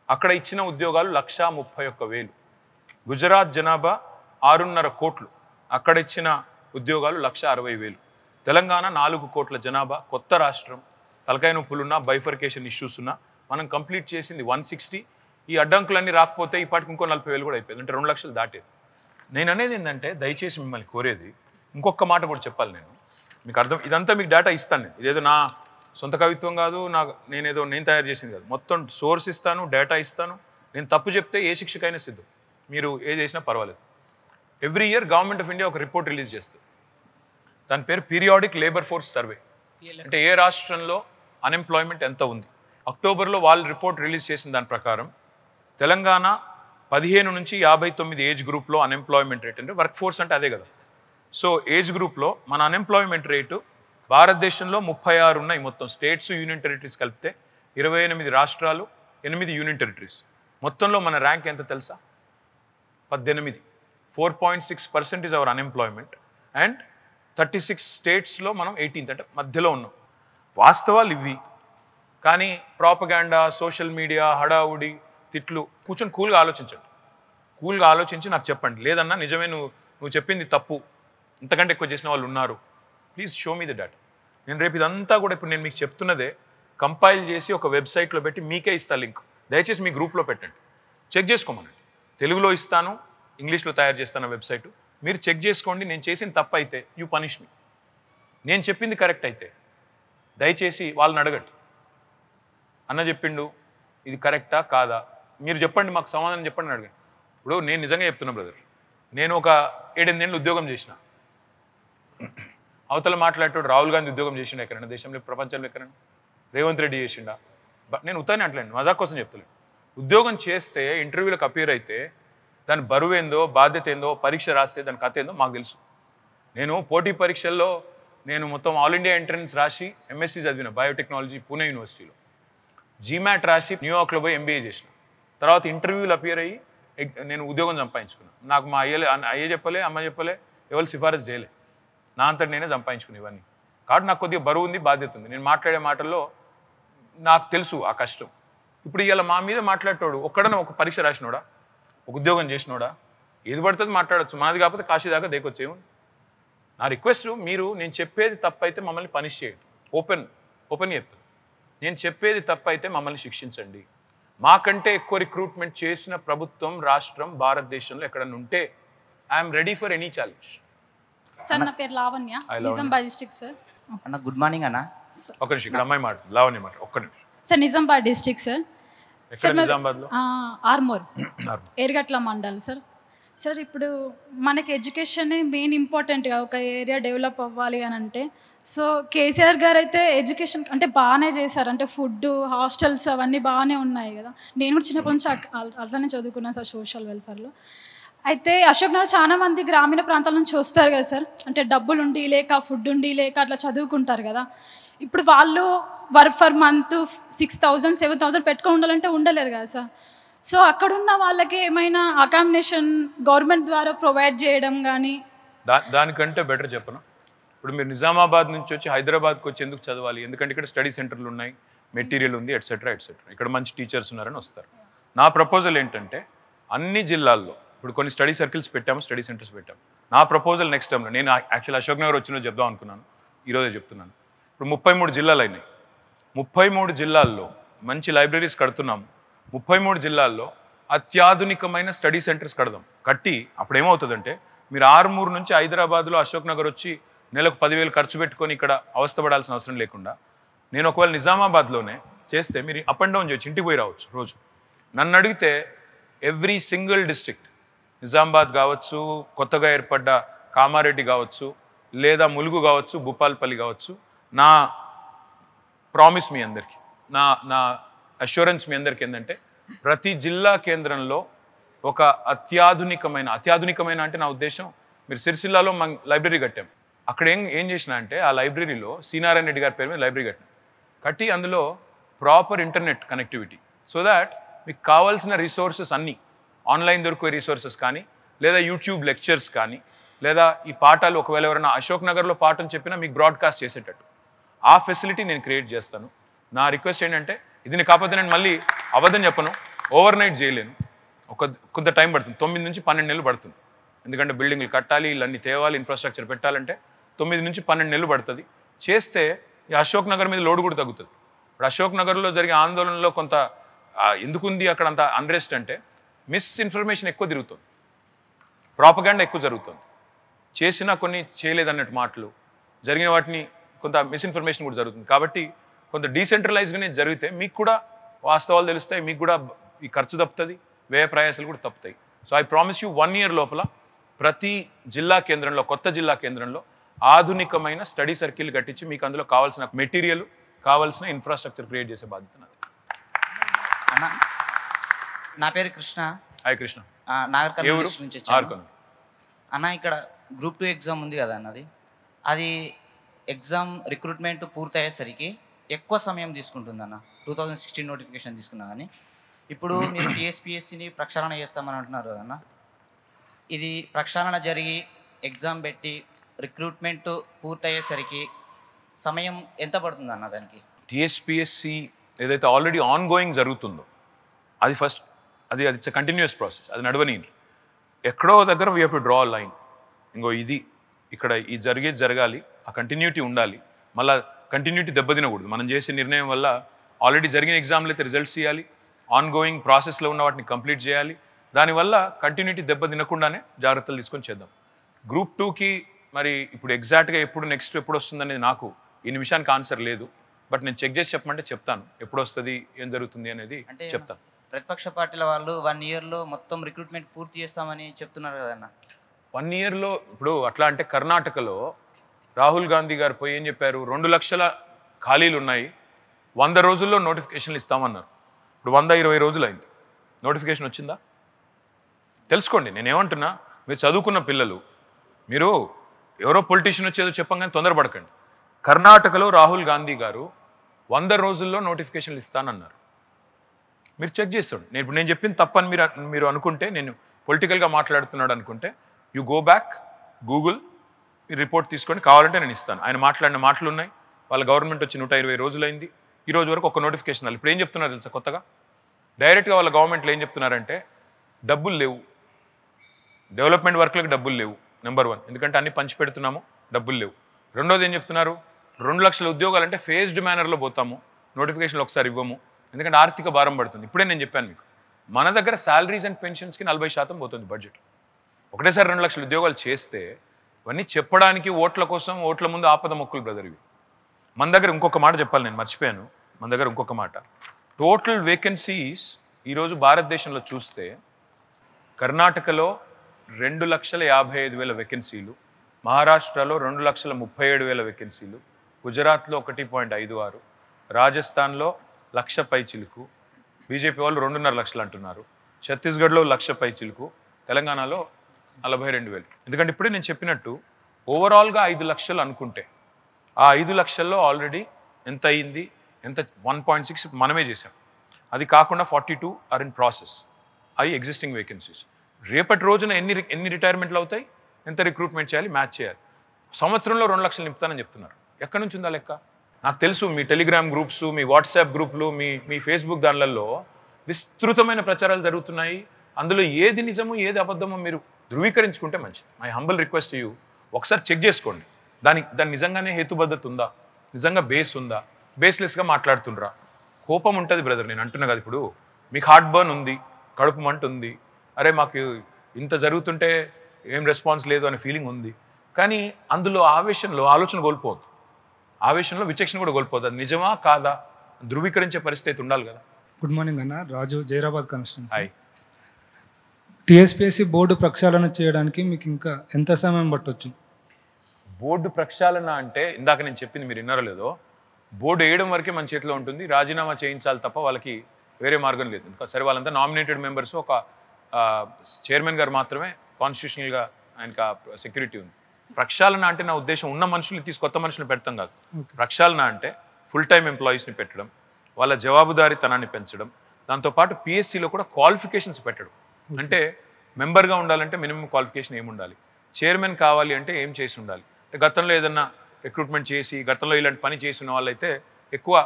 అక్కడ ఇచ్చిన ఉద్యోగాలు 1,31,000. గుజరాత్ జనాభా 6.5 కోట్లు, అక్కడ ఇచ్చిన ఉద్యోగాలు 1,60,000. తెలంగాణ 4 కోట్ల జనాభా, కొత్త రాష్ట్రం, తలకాయ నొప్పులున్నా, బైఫర్కేషన్ ఇష్యూస్ ఉన్నా, మనం కంప్లీట్ చేసింది 160. ఈ అడ్డంకులన్నీ రాకపోతే ఈ పాటికి ఇంకో 40,000 కూడా అయిపోయింది, అంటే 2 లక్షలు దాటేది. నేను అనేది ఏంటంటే, దయచేసి మిమ్మల్ని కోరేది ఇంకొక మాట కూడా చెప్పాలి నేను, మీకు అర్థం. ఇదంతా మీకు డేటా ఇస్తాను నేను, ఇదేదో నా సొంత కవిత్వం కాదు, నేను తయారు చేసింది కాదు. మొత్తం సోర్స్ ఇస్తాను, డేటా ఇస్తాను. నేను తప్పు చెప్తే ఏ శిక్షకైనా సిద్ధం, మీరు ఏ చేసినా పర్వాలేదు. Every year government of India ఒక రిపోర్ట్ రిలీజ్ చేస్తుంది, దాని పేరు పీరియాడిక్ లేబర్ ఫోర్స్ సర్వే. అంటే ఏ రాష్ట్రంలో అన్ఎంప్లాయ్మెంట్ ఎంత ఉంది. అక్టోబర్లో వాళ్ళు రిపోర్ట్ రిలీజ్ చేసిన దాని ప్రకారం తెలంగాణ 15 నుంచి 59 ఏజ్ గ్రూప్లో అన్ఎంప్లాయ్మెంట్ రేట్, అంటే వర్క్ ఫోర్స్ అంటే అదే కదా. సో ఏజ్ గ్రూప్లో మన అన్ఎంప్లాయ్మెంట్ రేటు భారతదేశంలో 36 ఉన్నాయి. మొత్తం స్టేట్స్, యూనియన్ టెరిటరీస్ కలిపితే 28 రాష్ట్రాలు, 8 యూనియన్ టెరిటరీస్. మొత్తంలో మన ర్యాంక్ ఎంత తెలుసా? 18. 4.6% ఇస్ అవర్ అన్ఎంప్లాయ్మెంట్. అండ్ 36 స్టేట్స్లో మనం 18th, అంటే మధ్యలో ఉన్నాం. వాస్తవాలు ఇవి. కానీ ప్రాపగాండా, సోషల్ మీడియా, హడావుడి, తిట్లు, కూర్చొని కూల్గా ఆలోచించండి. కూల్గా ఆలోచించి నాకు చెప్పండి. లేదన్నా నిజమే, నువ్వు చెప్పింది తప్పు, ఇంతకంటే ఎక్కువ చేసిన వాళ్ళు ఉన్నారు, please show me the data. నేను రేపు ఇదంతా కూడా ఇప్పుడు నేను మీకు చెప్తున్నదే కంపైల్ చేసి ఒక వెబ్సైట్లో పెట్టి మీకే ఇస్తా లింక్. దయచేసి మీ గ్రూప్లో పెట్టండి, చెక్ చేసుకోమనండి. తెలుగులో ఇస్తాను, ఇంగ్లీష్లో తయారు చేస్తాను వెబ్సైట్. మీరు చెక్ చేసుకోండి. నేను చేసిన తప్పు అయితే యూ పనిష్ మీ. నేను చెప్పింది కరెక్ట్ అయితే దయచేసి వాళ్ళని అడగండి. అన్న చెప్పిండు, ఇది కరెక్టా కాదా మీరు చెప్పండి, మాకు సమాధానం చెప్పండి అని అడగండి. ఇప్పుడు నేను నిజంగా చెప్తున్నా బ్రదర్, నేను ఒక 7-8 ఏళ్ళు ఉద్యోగం చేసిన. అవతల మాట్లాడేటోడు రాహుల్ గాంధీ ఉద్యోగం చేసిండు ఎక్కడైనా దేశంలో, ప్రపంచంలో ఎక్కడైనా? రేవంత్ రెడ్డి చేసిండా? నేను ఉత్తానే అంటలేండి, మజాక్ కోసం చెప్తలేను. ఉద్యోగం చేస్తే ఇంటర్వ్యూలకు అపియర్ అయితే దాని బరువు ఏందో, బాధ్యత ఏందో, పరీక్ష రాస్తే దాని కథ ఏందో మాకు తెలుసు. నేను పోటీ పరీక్షల్లో నేను మొత్తం ఆల్ ఇండియా ఎంట్రన్స్ రాసి ఎంఎస్సీ చదివిన బయోటెక్నాలజీ పూణే యూనివర్సిటీలో. జీమాట్ రాసి న్యూయార్క్లో పోయి ఎంబీఏ చేసిన. తర్వాత ఇంటర్వ్యూలు అపియర్ అయ్యి నేను ఉద్యోగం సంపాదించుకున్నాను. నాకు మా అయ్యే చెప్పలే, అమ్మ చెప్పలే, ఎవరు సిఫారసు చేయలే, నా అంతటి నేనే సంపాదించుకుని ఇవన్నీ. కాబట్టి నాకు కొద్దిగా బరువు ఉంది, బాధ్యత ఉంది. నేను మాట్లాడే మాటల్లో నాకు తెలుసు ఆ కష్టం. ఇప్పుడు ఇలా మా మీద మాట్లాడేటోడు ఒక్కడన్నా ఒక పరీక్ష రాసినోడా, ఒక ఉద్యోగం చేసినోడా? ఏది పడుతుంది మాట్లాడచ్చు, మనది కాకపోతే కాశీ దాకా దేకొచ్చేమో. నా రిక్వెస్ట్, మీరు నేను చెప్పేది తప్పైతే మమ్మల్ని పనిష్ చేయండి. ఓపెన్ చెప్తాను. నేను చెప్పేది తప్పైతే మమ్మల్ని శిక్షించండి. మాకంటే ఎక్కువ రిక్రూట్మెంట్ చేసిన ప్రభుత్వం, రాష్ట్రం భారతదేశంలో ఎక్కడన్నా ఉంటే I'm ready for any challenge. Sir నా పేరు లావణ్య, నిజామాబాద్ డిస్ట్రిక్ట్ సార్. అన్న గుడ్ మార్నింగ్ అన్న. ఒక నిమిషం, ఇక్కడ అమ్మాయి మాట లావణ్య మాట, ఒక్క నిమిషం. Sir Nizamabad district sir. ఎక్కడ నిజామాబాద్లో? ఆర్మూర్ ఎర్గట్ల మండల్ సార్. సార్ ఇప్పుడు మనకి ఎడ్యుకేషన్ మెయిన్ ఇంపార్టెంట్గా ఒక ఏరియా డెవలప్ అవ్వాలి అని అంటే, సో కేసీఆర్ గారు అయితే ఎడ్యుకేషన్ అంటే బాగానే చేశారు, అంటే ఫుడ్, హాస్టల్స్ అవన్నీ బాగానే ఉన్నాయి కదా. నేను కూడా చిన్నప్పటి నుంచి అట్లానే చదువుకున్నాను సార్ సోషల్ వెల్ఫేర్లో. అయితే అశోక్ నగర్ చాలా మంది గ్రామీణ ప్రాంతాల నుంచి వస్తారు కదా సార్, అంటే డబ్బులు ఉండి లేక, ఫుడ్ ఉండి లేక అట్లా చదువుకుంటారు కదా. ఇప్పుడు వాళ్ళు వర్క్ ఫర్ మంత్ 6,000 7,000 పెట్టుకొని ఉండాలంటే ఉండలేరు కదా సార్. సో అక్కడున్న వాళ్ళకి ఏమైనా అకామిడేషన్ గవర్నమెంట్ ద్వారా ప్రొవైడ్ చేయడం కానీ. దానికంటే బెటర్ చెప్పను. ఇప్పుడు మీరు నిజామాబాద్ నుంచి వచ్చి హైదరాబాద్కి వచ్చి ఎందుకు చదవాలి? ఎందుకంటే ఇక్కడ స్టడీ సెంటర్లు ఉన్నాయి, మెటీరియల్ ఉంది, ఎట్సెట్రా ఎట్సెట్రా. ఇక్కడ మంచి టీచర్స్ ఉన్నారని వస్తారు. నా ప్రపోజల్ ఏంటంటే అన్ని జిల్లాల్లో ఇప్పుడు కొన్ని స్టడీ సర్కిల్స్ పెట్టాము, స్టడీ సెంటర్స్ పెట్టాము. నా ప్రపోజల్ నెక్స్ట్ టైంలో, నేను యాక్చువల్ అశోక్ నగర్ వచ్చిన చెప్దాం అనుకున్నాను, ఈరోజే చెప్తున్నాను. ఇప్పుడు 33 జిల్లాలు అయినాయి. 33 జిల్లాల్లో మంచి లైబ్రరీస్ కడుతున్నాము. 33 జిల్లాల్లో అత్యాధునికమైన స్టడీ సెంటర్స్ కట్టి అప్పుడు ఏమవుతుందంటే, మీరు ఆర్మూరు నుంచి హైదరాబాద్లో అశోక్ నగర్ వచ్చి నెలకు 10,000 ఖర్చు పెట్టుకొని ఇక్కడ అవస్థపడాల్సిన అవసరం లేకుండా, నేను ఒకవేళ నిజామాబాద్లోనే చేస్తే మీరు అప్ అండ్ డౌన్ చేయొచ్చు, ఇంటికి పోయి రావచ్చు రోజు. నన్ను అడిగితే ఎవ్రీ సింగిల్ డిస్ట్రిక్ట్, నిజామాబాద్ కావచ్చు, కొత్తగా ఏర్పడ్డ కామారెడ్డి కావచ్చు, లేదా ములుగు కావచ్చు, భూపాల్పల్లి కావచ్చు, నా ప్రామిస్ మీ అందరికీ, నా అష్యూరెన్స్ మీ అందరికీ ఏంటంటే, ప్రతి జిల్లా కేంద్రంలో ఒక అత్యాధునికమైన అంటే నా ఉద్దేశం, మీరు సిరిసిల్లాలో మన లైబ్రరీ కట్టాం. అక్కడ ఏం చేసినా అంటే, ఆ లైబ్రరీలో సీనారాయణ రెడ్డి గారి పేరు మీద లైబ్రరీ కట్టి అందులో proper internet connectivity, so that మీకు కావాల్సిన రిసోర్సెస్ అన్నీ ఆన్లైన్ దొరికే రిసోర్సెస్ కానీ, లేదా యూట్యూబ్ లెక్చర్స్ కానీ, లేదా ఈ పాఠాలు ఒకవేళ ఎవరైనా అశోక్ నగర్లో పాఠం చెప్పినా మీకు బ్రాడ్కాస్ట్ చేసేటట్టు ఆ ఫెసిలిటీ నేను క్రియేట్ చేస్తాను. నా రిక్వెస్ట్ ఏంటంటే, ఇది కాకపోతే నేను మళ్ళీ అబద్ధం చెప్పను, ఓవర్ నైట్ చేయలేను, కొంత టైం పడుతుంది. 9 నుంచి 12 నెలలు పడుతుంది. ఎందుకంటే బిల్డింగ్లు కట్టాలి, ఇవన్నీ తేవాలి, ఇన్ఫ్రాస్ట్రక్చర్ పెట్టాలంటే 9 నుంచి 12 నెలలు పడుతుంది. చేస్తే ఈ అశోక్ నగర్ మీద లోడ్ కూడా తగ్గుతుంది. ఇప్పుడు అశోక్ నగర్లో జరిగే ఆందోళనలో కొంత ఎందుకుంది అక్కడ అంత అన్రెస్ట్ అంటే, మిస్ఇన్ఫర్మేషన్ ఎక్కువ తిరుగుతుంది, ప్రాపగాండా ఎక్కువ జరుగుతుంది. చేసినా కొన్ని చేయలేదన్నట్టు మాటలు, జరిగిన వాటిని కొంత మిస్ఇన్ఫర్మేషన్ కూడా జరుగుతుంది. కాబట్టి కొంత డీసెంట్రలైజ్గానే జరిగితే మీకు కూడా వాస్తవాలు తెలుస్తాయి, మీకు కూడా ఈ ఖర్చు తప్పుతుంది, వ్యయ ప్రయాసాలు కూడా తప్పుతాయి. So I promise you 1 year లోపల ప్రతి జిల్లా కేంద్రంలో, కొత్త జిల్లా కేంద్రంలో ఆధునికమైన స్టడీ సర్కిల్ కట్టించి మీకు అందులో కావాల్సిన మెటీరియల్, కావాల్సిన ఇన్ఫ్రాస్ట్రక్చర్ క్రియేట్ చేసే బాధ్యత నాది. అన్న నా పేరు కృష్ణ. హాయ్ కృష్ణ. నాగర్ ఏ కర్నూలు ఊరు? డిస్ట్రిక్ట్ నుంచి వచ్చాను. ఆర్కన్. అన్న ఇక్కడ గ్రూప్ 2 ఎగ్జామ్ ఉంది కదా అన్నది, అది ఎగ్జామ్ రిక్రూట్మెంట్ పూర్తయ్యేసరికి ఎక్కువ సమయం తీసుకుంటుందన్న. 2016 నోటిఫికేషన్ తీసుకున్నా కానీ ఇప్పుడు మీరు టీఎస్పీఎస్సీని ప్రక్షాళన చేస్తామని అంటున్నారు కదన్న. ఇది ప్రక్షాళన జరిగి ఎగ్జామ్ పెట్టి రిక్రూట్మెంట్ పూర్తయ్యేసరికి సమయం ఎంత పడుతుందన్న దానికి? టీఎస్పీఎస్సీ ఏదైతే ఆల్రెడీ ఆన్ గోయింగ్ జరుగుతుందో అది ఫస్ట్, అది ఇట్స్ కంటిన్యూస్ ప్రాసెస్, అది నడవని. ఎక్కడో దగ్గర we have to draw line. ఇంకో ఇది ఇక్కడ ఈ జరిగేది జరగాలి, ఆ కంటిన్యూటీ ఉండాలి. మళ్ళీ కంటిన్యూటీ దెబ్బతినకూడదు. మనం చేసే నిర్ణయం వల్ల ఆల్రెడీ జరిగిన ఎగ్జామ్లు అయితే రిజల్ట్స్ ఇవ్వాలి, ఆన్ గోయింగ్ ప్రాసెస్లో ఉన్న వాటిని కంప్లీట్ చేయాలి. దానివల్ల కంటిన్యూటీ దెబ్బతినకుండానే జాగ్రత్తలు తీసుకొని చేద్దాం. గ్రూప్ 2కి మరి ఇప్పుడు ఎగ్జాక్ట్గా ఎప్పుడు నెక్స్ట్ ఎప్పుడు వస్తుందనేది నాకు ఈ నిమిషానికి ఆన్సర్ లేదు. బట్ నేను చెక్ చేసి చెప్పమంటే చెప్తాను, ఎప్పుడు వస్తుంది, ఏం జరుగుతుంది అనేది చెప్తాను. ప్రతిపక్ష పార్టీల వాళ్ళు 1 ఇయర్లో మొత్తం రిక్రూట్మెంట్ పూర్తి చేస్తామని చెప్తున్నారు కదన్న. 1 ఇయర్లో ఇప్పుడు అట్లా అంటే కర్ణాటకలో రాహుల్ గాంధీ గారు పోయి ఏం చెప్పారు, 2 లక్షల ఖాళీలు ఉన్నాయి, 100 రోజుల్లో నోటిఫికేషన్లు ఇస్తామన్నారు. ఇప్పుడు 120 రోజులు అయింది, నోటిఫికేషన్ వచ్చిందా? తెలుసుకోండి. నేనేమంటున్నా, మీరు చదువుకున్న పిల్లలు, మీరు ఎవరో పొలిటీషియన్ వచ్చేదో చెప్పంగానే తొందరపడకండి. కర్ణాటకలో రాహుల్ గాంధీ గారు 100 రోజుల్లో నోటిఫికేషన్లు ఇస్తానన్నారు. మీరు చెక్ చేస్తాడు. ఇప్పుడు నేను చెప్పింది తప్పని మీరు అనుకుంటే, నేను పొలిటికల్గా మాట్లాడుతున్నాడు అనుకుంటే, యూ గో బ్యాక్ గూగుల్, ఈ రిపోర్ట్ తీసుకొని కావాలంటే నేను ఇస్తాను. ఆయన మాట్లాడిన మాటలు ఉన్నాయి. వాళ్ళ గవర్నమెంట్ వచ్చి 120 రోజులైంది, ఈ రోజు వరకు ఒక నోటిఫికేషన్ రాలి. ఇప్పుడు ఏం చెప్తున్నారు తెలుసా కొత్తగా? డైరెక్ట్గా వాళ్ళ గవర్నమెంట్లో ఏం చెప్తున్నారంటే డబ్బులు లేవు, డెవలప్మెంట్ వర్క్లకు డబ్బులు లేవు. నెంబర్ 1, ఎందుకంటే అన్ని పంచి పెడుతున్నాము, డబ్బులు లేవు. రెండోది ఏం చెప్తున్నారు, 2 లక్షల ఉద్యోగాలు అంటే ఫేజ్డ్ మేనర్లో పోతాము, నోటిఫికేషన్లు ఒకసారి ఇవ్వము, ఎందుకంటే ఆర్థిక భారం పడుతుంది. ఇప్పుడే నేను చెప్పాను మీకు, మన దగ్గర శాలరీస్ అండ్ పెన్షన్స్కి 40% పోతుంది బడ్జెట్. ఒకటేసారి 2 లక్షల ఉద్యోగాలు చేస్తే ఇవన్నీ చెప్పడానికి ఓట్ల కోసం, ఓట్ల ముందు ఆపద మొక్కులు బ్రదర్ ఇవి. మన దగ్గర ఇంకొక మాట చెప్పాలి, నేను మర్చిపోయాను. మన దగ్గర ఇంకొక మాట, టోటల్ వేకెన్సీస్ ఈరోజు భారతదేశంలో చూస్తే కర్ణాటకలో 2,55,000 వేకెన్సీలు, మహారాష్ట్రలో 2,37,000 వేకెన్సీలు, గుజరాత్లో 1.56, రాజస్థాన్లో 1,00,000 పైచిలుకు, బీజేపీ వాళ్ళు 2.5 లక్షలు అంటున్నారు, ఛత్తీస్గఢ్లో 1,00,000 పైచిలుకు, తెలంగాణలో 42,000. ఎందుకంటే ఇప్పుడే నేను చెప్పినట్టు ఓవరాల్గా 5 లక్షలు అనుకుంటే, ఆ 5 లక్షల్లో ఆల్రెడీ ఎంత అయింది, ఎంత 1.6 మనమే చేసాం. అది కాకుండా 42 ఆర్ ఇన్ ప్రాసెస్, అవి ఎగ్జిస్టింగ్ వేకెన్సీస్. రేపటి రోజున ఎన్ని రిటైర్మెంట్లు అవుతాయి, ఎంత రిక్రూట్మెంట్ చేయాలి, మ్యాచ్ చేయాలి. సంవత్సరంలో 2 లక్షలు నింపుతానని చెప్తున్నారు. ఎక్కడి నుంచి ఉందా లెక్క? నాకు తెలుసు మీ టెలిగ్రామ్ గ్రూప్స్, మీ వాట్సాప్ గ్రూప్లు, మీ ఫేస్బుక్ దానిలలో విస్తృతమైన ప్రచారాలు జరుగుతున్నాయి. అందులో ఏది నిజమో ఏది అబద్ధమో మీరు ధృవీకరించుకుంటే మంచిది. మై హంబల్ రిక్వెస్ట్ యూ, ఒకసారి చెక్ చేసుకోండి. దాని నిజంగానే హేతుబద్ధత ఉందా, నిజంగా బేస్ ఉందా, బేస్లెస్గా మాట్లాడుతుండ్రా. కోపం ఉంటుంది బ్రదర్, నేను అంటున్నా కదా, ఇప్పుడు మీకు హార్ట్ బర్న్ ఉంది, కడుపు మంట ఉంది, అరే మాకు ఇంత జరుగుతుంటే ఏం రెస్పాన్స్ లేదు అనే ఫీలింగ్ ఉంది. కానీ అందులో ఆవేశంలో ఆలోచన కోల్పోవద్దు, ఆవేశంలో విచక్షణ కూడా కోల్పోవద్దు. అది నిజమా కాదా ధృవీకరించే పరిస్థితి ఉండాలి కదా. గుడ్ మార్నింగ్ అన్న, Raju, Zaheerabad constituency. Hi. TSPSC board ప్రక్షాళన చేయడానికి మీకు ఇంకా ఎంత సమయం పట్టొచ్చు? బోర్డు ప్రక్షాళన అంటే ఇందాక నేను చెప్పింది మీరు విన్నారో లేదో, బోర్డు వేయడం వరకే మన చేతిలో ఉంటుంది, రాజీనామా చేయించాలి తప్ప వాళ్ళకి వేరే మార్గం లేదు. సరే వాళ్ళంతా నామినేటెడ్ మెంబర్స్, ఒక చైర్మన్ గారు మాత్రమే కాన్స్టిట్యూషనల్గా ఆయనకి ఆ సెక్యూరిటీ ఉంది. ప్రక్షాళన అంటే నా ఉద్దేశం ఉన్న మనుషుల్ని తీసి కొత్త మనుషులు పెడతాం కాదు. ప్రక్షాళన అంటే ఫుల్ టైం ఎంప్లాయీస్ని పెట్టడం, వాళ్ళ జవాబుదారీతనాన్ని పెంచడం, దాంతోపాటు పిఎస్సిలో కూడా క్వాలిఫికేషన్స్ పెట్టడం. అంటే మెంబర్గా ఉండాలంటే మినిమం క్వాలిఫికేషన్ ఏమి ఉండాలి, చైర్మన్ కావాలి అంటే ఏం చేసి ఉండాలి, గతంలో ఏదన్నా రిక్రూట్మెంట్ చేసి గతంలో ఇలాంటి పని చేసిన వాళ్ళైతే ఎక్కువ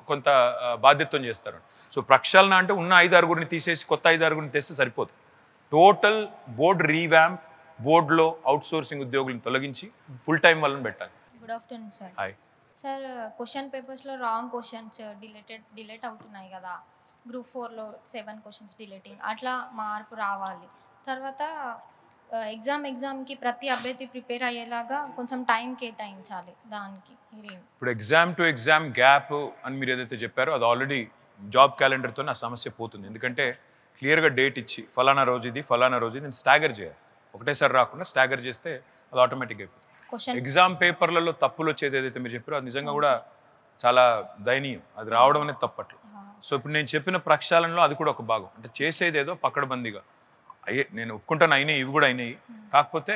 కొంత బాధ్యతతో చేస్తారు. సో ప్రక్షాళన అంటే ఉన్న 5-6 తీసేసి కొత్త 5-6 తెస్తే సరిపోదు. టోటల్ బోర్డు రీవ్యాంప్, బోర్డులో అవుట్ సోర్సింగ్ ఉద్యోగులను తొలగించి ఫుల్ టైం వాళ్ళని పెట్టాలి. Good afternoon sir. Hi sir, question పేపర్స్లో రాంగ్ క్వశ్చన్స్ డిలీట్ అవుతున్నాయి కదా, గ్రూప్ 4లో 7 క్వశ్చన్స్ డిలీటింగ్, అట్లా మార్పు రావాలి. తర్వాత ఎగ్జామ్కి ప్రతి అభ్యర్థి ప్రిపేర్ అయ్యేలాగా కొంచెం టైం కేటాయించాలి దానికి. ఇప్పుడు ఎగ్జామ్ టు ఎగ్జామ్ గ్యాప్ అని మీరు ఏదైతే చెప్పారో అది ఆల్రెడీ జాబ్ క్యాలెండర్తో ఆ సమస్య పోతుంది. ఎందుకంటే క్లియర్గా డేట్ ఇచ్చి ఫలానా రోజు ఇది ఫలానా రోజు ఇది స్టాగర్ చేయాలి. ఒకటేసారి రాకుండా స్టాగర్ చేస్తే అది ఆటోమేటిక్గా అయిపోతుంది. ఎగ్జామ్ పేపర్లలో తప్పులు వచ్చేది ఏదైతే మీరు చెప్పారో అది నిజంగా కూడా చాలా దయనీయం. అది రావడం అనేది తప్పట్లు. సో ఇప్పుడు నేను చెప్పిన ప్రక్షాళనలో అది కూడా ఒక భాగం. అంటే చేసేదేదో పకడ్బందీగా నేను ఒప్పుకుంటాను, అయినాయి, ఇవి కూడా అయినాయి. కాకపోతే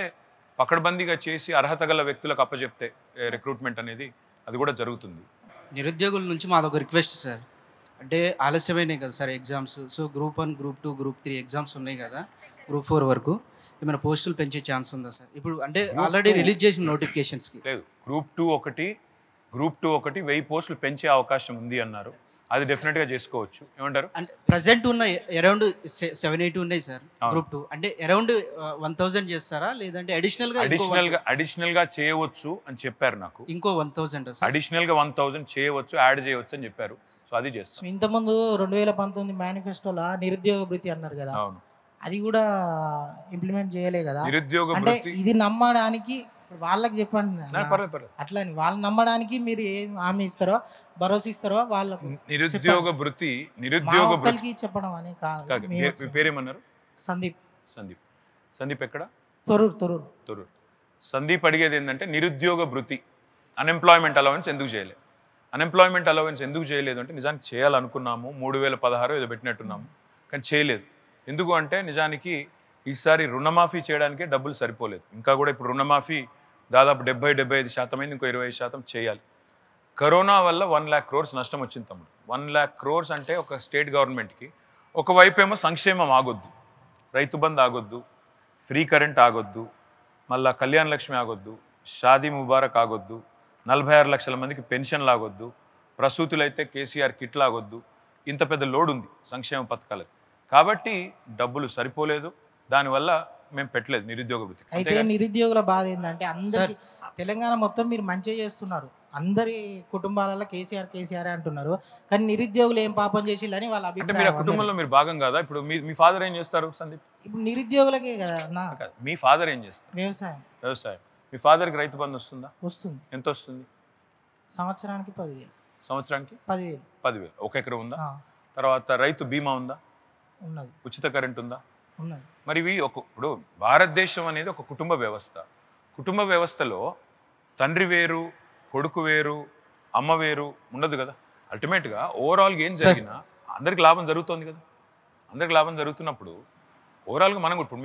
పకడ్బందీగా చేసి అర్హత గల వ్యక్తులకు అప్పచెప్తే రిక్రూట్మెంట్ అనేది అది కూడా జరుగుతుంది. నిరుద్యోగుల నుంచి మాదొక రిక్వెస్ట్ సార్. అంటే ఆలస్యమైనాయి కదా sir exams. So group 1, group 2, group 3 exams ఉన్నాయి కదా, గ్రూప్ 4 వరకు ఏమైనా పోస్టులు పెంచే ఛాన్స్ ఉందా సార్? ఇప్పుడు అంటే ఆల్రెడీ రిలీజ్ చేసిన నోటిఫికేషన్స్కి లేదు. గ్రూప్ 2 ఒకటి 1000 పోస్టులు పెంచే అవకాశం ఉంది అన్నారు. అది డెఫినెట్గా చేసుకోవచ్చు. ఏమంటారు? అంటే ప్రజెంట్ ఉన్న అరౌండ్ 780 ఉన్నాయి సార్ గ్రూప్ 2. అంటే అరౌండ్ 1000 చేస్తారా, లేదంటే అడిషనల్గా చేయవచ్చు అని చెప్పారు నాకు. ఇంకో 1000 అడిషనల్గా 1000 చేయవచ్చు, యాడ్ చేయవచ్చు అని చెప్పారు. సో అది చేస్తాం. ఇంతకుముందు 2019 మేనిఫెస్టోలో నిరుద్యోగ భృతి అన్నారు కదా, అది కూడా ఇంప్లిమెంట్ చేయలే కదా. అంటే ఇది నమ్మడానికి వాళ్ళకి చెప్పండి అట్లా అని, వాళ్ళు నమ్మడానికి మీరు ఏం హామీ ఇస్తారో, భరోసా ఇస్తారో వాళ్ళకు నిరుద్యోగ భృతి చెప్పడం అని కాదు. మీ పేరేమన్నారు? సందీప్ ఎక్కడ? తొర్రూరు. సందీప్ అడిగేది ఏంటంటే నిరుద్యోగ భృతి, అన్ఎంప్లాయ్మెంట్ అలవెన్స్ ఎందుకు చేయలేదు? అన్ఎంప్లాయ్మెంట్ అలవెన్స్ ఎందుకు చేయలేదు అంటే నిజానికి చేయాలనుకున్నాము, 3016 ఏదో పెట్టినట్టున్నాము, కానీ చేయలేదు. ఎందుకు అంటే నిజానికి ఈసారి రుణమాఫీ చేయడానికే డబ్బులు సరిపోలేదు. ఇంకా కూడా ఇప్పుడు రుణమాఫీ దాదాపు 70-75% అయింది, ఇంకో 20% చేయాలి. కరోనా వల్ల 1 lakh crores నష్టం వచ్చింది తమ్ముడు. 1 lakh crores అంటే ఒక స్టేట్ గవర్నమెంట్కి ఒకవైపు ఏమో సంక్షేమం ఆగొద్దు, రైతు బంధు ఆగొద్దు, ఫ్రీ కరెంట్ ఆగొద్దు, మళ్ళా కళ్యాణ లక్ష్మి ఆగొద్దు, షాదీ ముబారక్ ఆగొద్దు, 46 లక్షల మందికి పెన్షన్ లాగొద్దు, ప్రసూతులైతే కేసీఆర్ కిట్ లాగొద్దు. ఇంత పెద్ద లోడ్ ఉంది సంక్షేమ పథకాలకు. కాబట్టి డబ్బులు సరిపోలేదు, దానివల్ల మేము పెట్టలేదు నిరుద్యోగ వృత్తి. అయితే నిరుద్యోగుల బాధ ఏంటంటే అందరి తెలంగాణ మొత్తం మీరు మంచిగా చేస్తున్నారు, అందరి కుటుంబాలలో కేసీఆర్ అంటున్నారు, కానీ నిరుద్యోగులు ఏం పాపం చేసిల్లని వాళ్ళ అభిప్రాయం. మీరు కుటుంబంలో మీరు భాగం కదా. ఇప్పుడు మీ ఫాదర్ ఏం చేస్తారు సందీప్? ఇప్పుడు నిరుద్యోగులకే కదా. మీ ఫాదర్ ఏం చేస్తారు? వ్యవసాయం. మీ ఫాదర్కి రైతు బంధు వస్తుందా? వస్తుంది. ఎంత వస్తుంది? సంవత్సరానికి 10,000. సంవత్సరానికి 10,000. 1 ఎకరం ఉందా? తర్వాత రైతు బీమా ఉందా? ఉన్నది. ఉచిత కరెంట్ ఉందా? ఉన్నది. మరి ఇవి ఇప్పుడు భారతదేశం అనేది ఒక కుటుంబ వ్యవస్థ. కుటుంబ వ్యవస్థలో తండ్రి వేరు, కొడుకు వేరు, అమ్మ వేరు ఉండదు కదా. అల్టిమేట్గా ఓవరాల్గా ఏం జరిగినా అందరికి లాభం జరుగుతుంది కదా. అందరికి లాభం జరుగుతున్నప్పుడు ఓవరాల్గా మనం ఇప్పుడు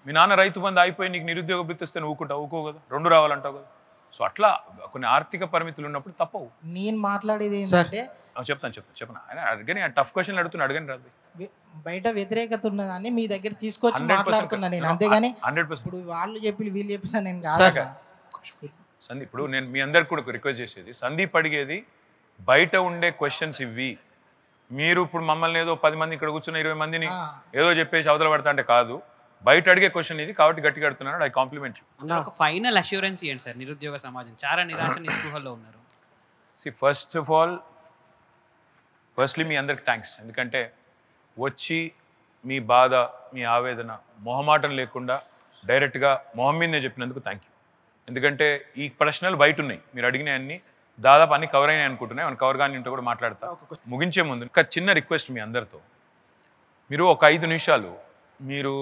మీ నాన్న రైతు బంధు అయిపోయి నీకు నిరుద్యోగ వృత్తి వస్తే ఊకో కదా, 2 రావాలంటావు కదా. సో అట్లా కొన్ని ఆర్థిక పరిమితులు ఉన్నప్పుడు తప్పవు. నేను మాట్లాడేది ఏంటంటే చెప్పను అడగని టఫ్ క్వశ్చన్ అడగని రాదు. బయట వ్యతిరేకత ఉన్నదాన్ని మీ దగ్గర తీసుకొచ్చి మాట్లాడుతున్నా నేను, అంతేగాని 100%. ఇప్పుడు వాళ్ళు వీళ్ళు చెప్పినా నేను కాదు. సందీప్, ఇప్పుడు నేను మీ అందరికి కూడా రిక్వెస్ట్ చేసేది, సందీప్ అడిగేది బయట ఉండే క్వశ్చన్స్ ఇవి. మీరు ఇప్పుడు మమ్మల్ని ఏదో 10 మంది ఇక్కడ కూర్చున్న 20 మందిని ఏదో చెప్పేసి అవతల పడతా అంటే కాదు, బయట అడిగే క్వశ్చన్ ఇది కాబట్టి గట్టిగా అడుగుతున్నాడు. I complement you. ఒక ఫైనల్ అష్యూరెన్స్ ఇవ్వండి సార్, నిరుద్యోగ సమాజం చాలా నిరాశ నిస్పృహల్లో ఉన్నారు. ఫస్ట్లీ మీ అందరికి థ్యాంక్స్. ఎందుకంటే వచ్చి మీ బాధ, మీ ఆవేదన మొహమాటం లేకుండా డైరెక్ట్గా మొహం మీదనే చెప్పినందుకు థ్యాంక్ యూ. ఎందుకంటే ఈ ప్రశ్నలు బయట ఉన్నాయి, మీరు అడిగినవన్నీ దాదాపు అన్ని కవర్ అయినాయి అనుకుంటున్నాయి. మనం కవర్ కానీ ఇంటో కూడా మాట్లాడతా. ముగించే ముందు ఇంకా చిన్న రిక్వెస్ట్ మీ అందరితో, మీరు ఒక 5 నిమిషాలు మీరు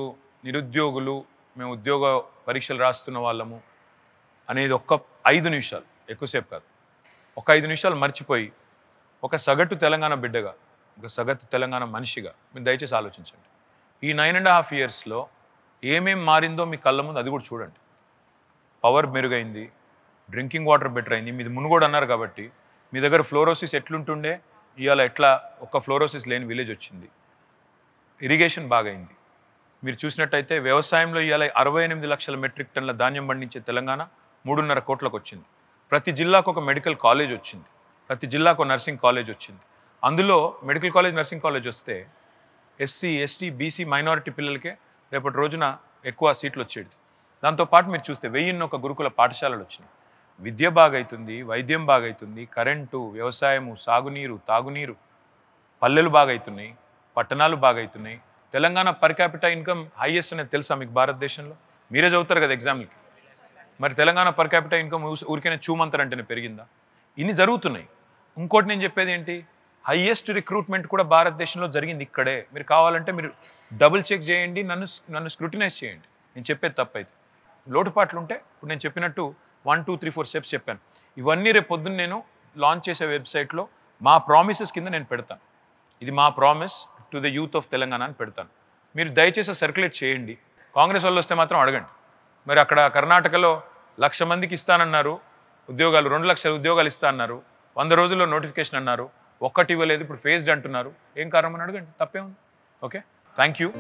నిరుద్యోగులు, మేము ఉద్యోగ పరీక్షలు రాస్తున్న వాళ్ళము అనేది ఒక్క 5 నిమిషాలు, ఎక్కువసేపు కాదు, ఒక 5 నిమిషాలు మర్చిపోయి ఒక సగటు తెలంగాణ బిడ్డగా, ఒక సగటు తెలంగాణ మనిషిగా మీరు దయచేసి ఆలోచించండి. ఈ 9.5 ఇయర్స్లో ఏమేం మారిందో మీ కళ్ళ ముందు అది కూడా చూడండి. పవర్ మెరుగైంది, డ్రింకింగ్ వాటర్ బెటర్ అయింది. మీది మునుగోడు అన్నారు కాబట్టి మీ దగ్గర ఫ్లోరోసిస్ ఎట్లుంటుండే, ఇవాళ ఎట్లా ఒక్క ఫ్లోరోసిస్ లేని విలేజ్ వచ్చింది. ఇరిగేషన్ బాగైంది. మీరు చూసినట్టయితే వ్యవసాయంలో ఇవాళ 68 లక్షల మెట్రిక్ టన్నుల ధాన్యం పండించే తెలంగాణ 3.5 కోట్లకు వచ్చింది. ప్రతి జిల్లాకు ఒక మెడికల్ కాలేజ్ వచ్చింది, ప్రతి జిల్లాకు నర్సింగ్ కాలేజ్ వచ్చింది. అందులో మెడికల్ కాలేజ్, నర్సింగ్ కాలేజ్ వస్తే ఎస్సీ, ఎస్టీ, బీసీ, మైనారిటీ పిల్లలకే రేపటి రోజున ఎక్కువ సీట్లు వచ్చేది. దాంతోపాటు మీరు చూస్తే 1001 గురుకుల పాఠశాలలు వచ్చినాయి. విద్య బాగైతుంది, వైద్యం బాగైతుంది, కరెంటు, వ్యవసాయము, సాగునీరు, తాగునీరు, పల్లెలు బాగైతున్నాయి, పట్టణాలు బాగైతున్నాయి. Telangana per capital income highest అనేది తెలుసా మీకు భారతదేశంలో? మీరే చదువుతారు కదా ఎగ్జామ్లకి. మరి తెలంగాణ పర్ క్యాపిటల్ ఇన్కమ్ ఊరికైనా చూమంతరంటేనే పెరిగిందా? ఇన్ని జరుగుతున్నాయి. ఇంకోటి నేను చెప్పేది ఏంటి, హైయెస్ట్ రిక్రూట్మెంట్ కూడా భారతదేశంలో జరిగింది ఇక్కడే. మీరు కావాలంటే మీరు డబుల్ చెక్ చేయండి, నన్ను స్క్రూటినైజ్ చేయండి. నేను చెప్పేది తప్పైతే లోటుపాట్లు ఉంటే ఇప్పుడు నేను చెప్పినట్టు 1, 2, 3, 4 స్టెప్స్ చెప్పాను. ఇవన్నీ రేపు పొద్దున్న నేను లాంచ్ చేసే వెబ్సైట్లో మా ప్రామిసెస్ కింద నేను పెడతాను. ఇది మా promise to the youth of Telangana అని పెడతాను. మీరు దయచేసి సర్క్యులేట్ చేయండి. కాంగ్రెస్ వాళ్ళు వస్తే మాత్రం అడగండి. మరి అక్కడ కర్ణాటకలో 1,00,000 మందికి ఇస్తానన్నారు ఉద్యోగాలు, 2,00,000 ఉద్యోగాలు ఇస్తా అన్నారు, 100 రోజుల్లో నోటిఫికేషన్ అన్నారు, ఒక్కటి ఇవ్వలేదు, ఇప్పుడు ఫేజ్డ్ అంటున్నారు. ఏం కారణం అని అడగండి, తప్పే ఉంది. Okay, thank you.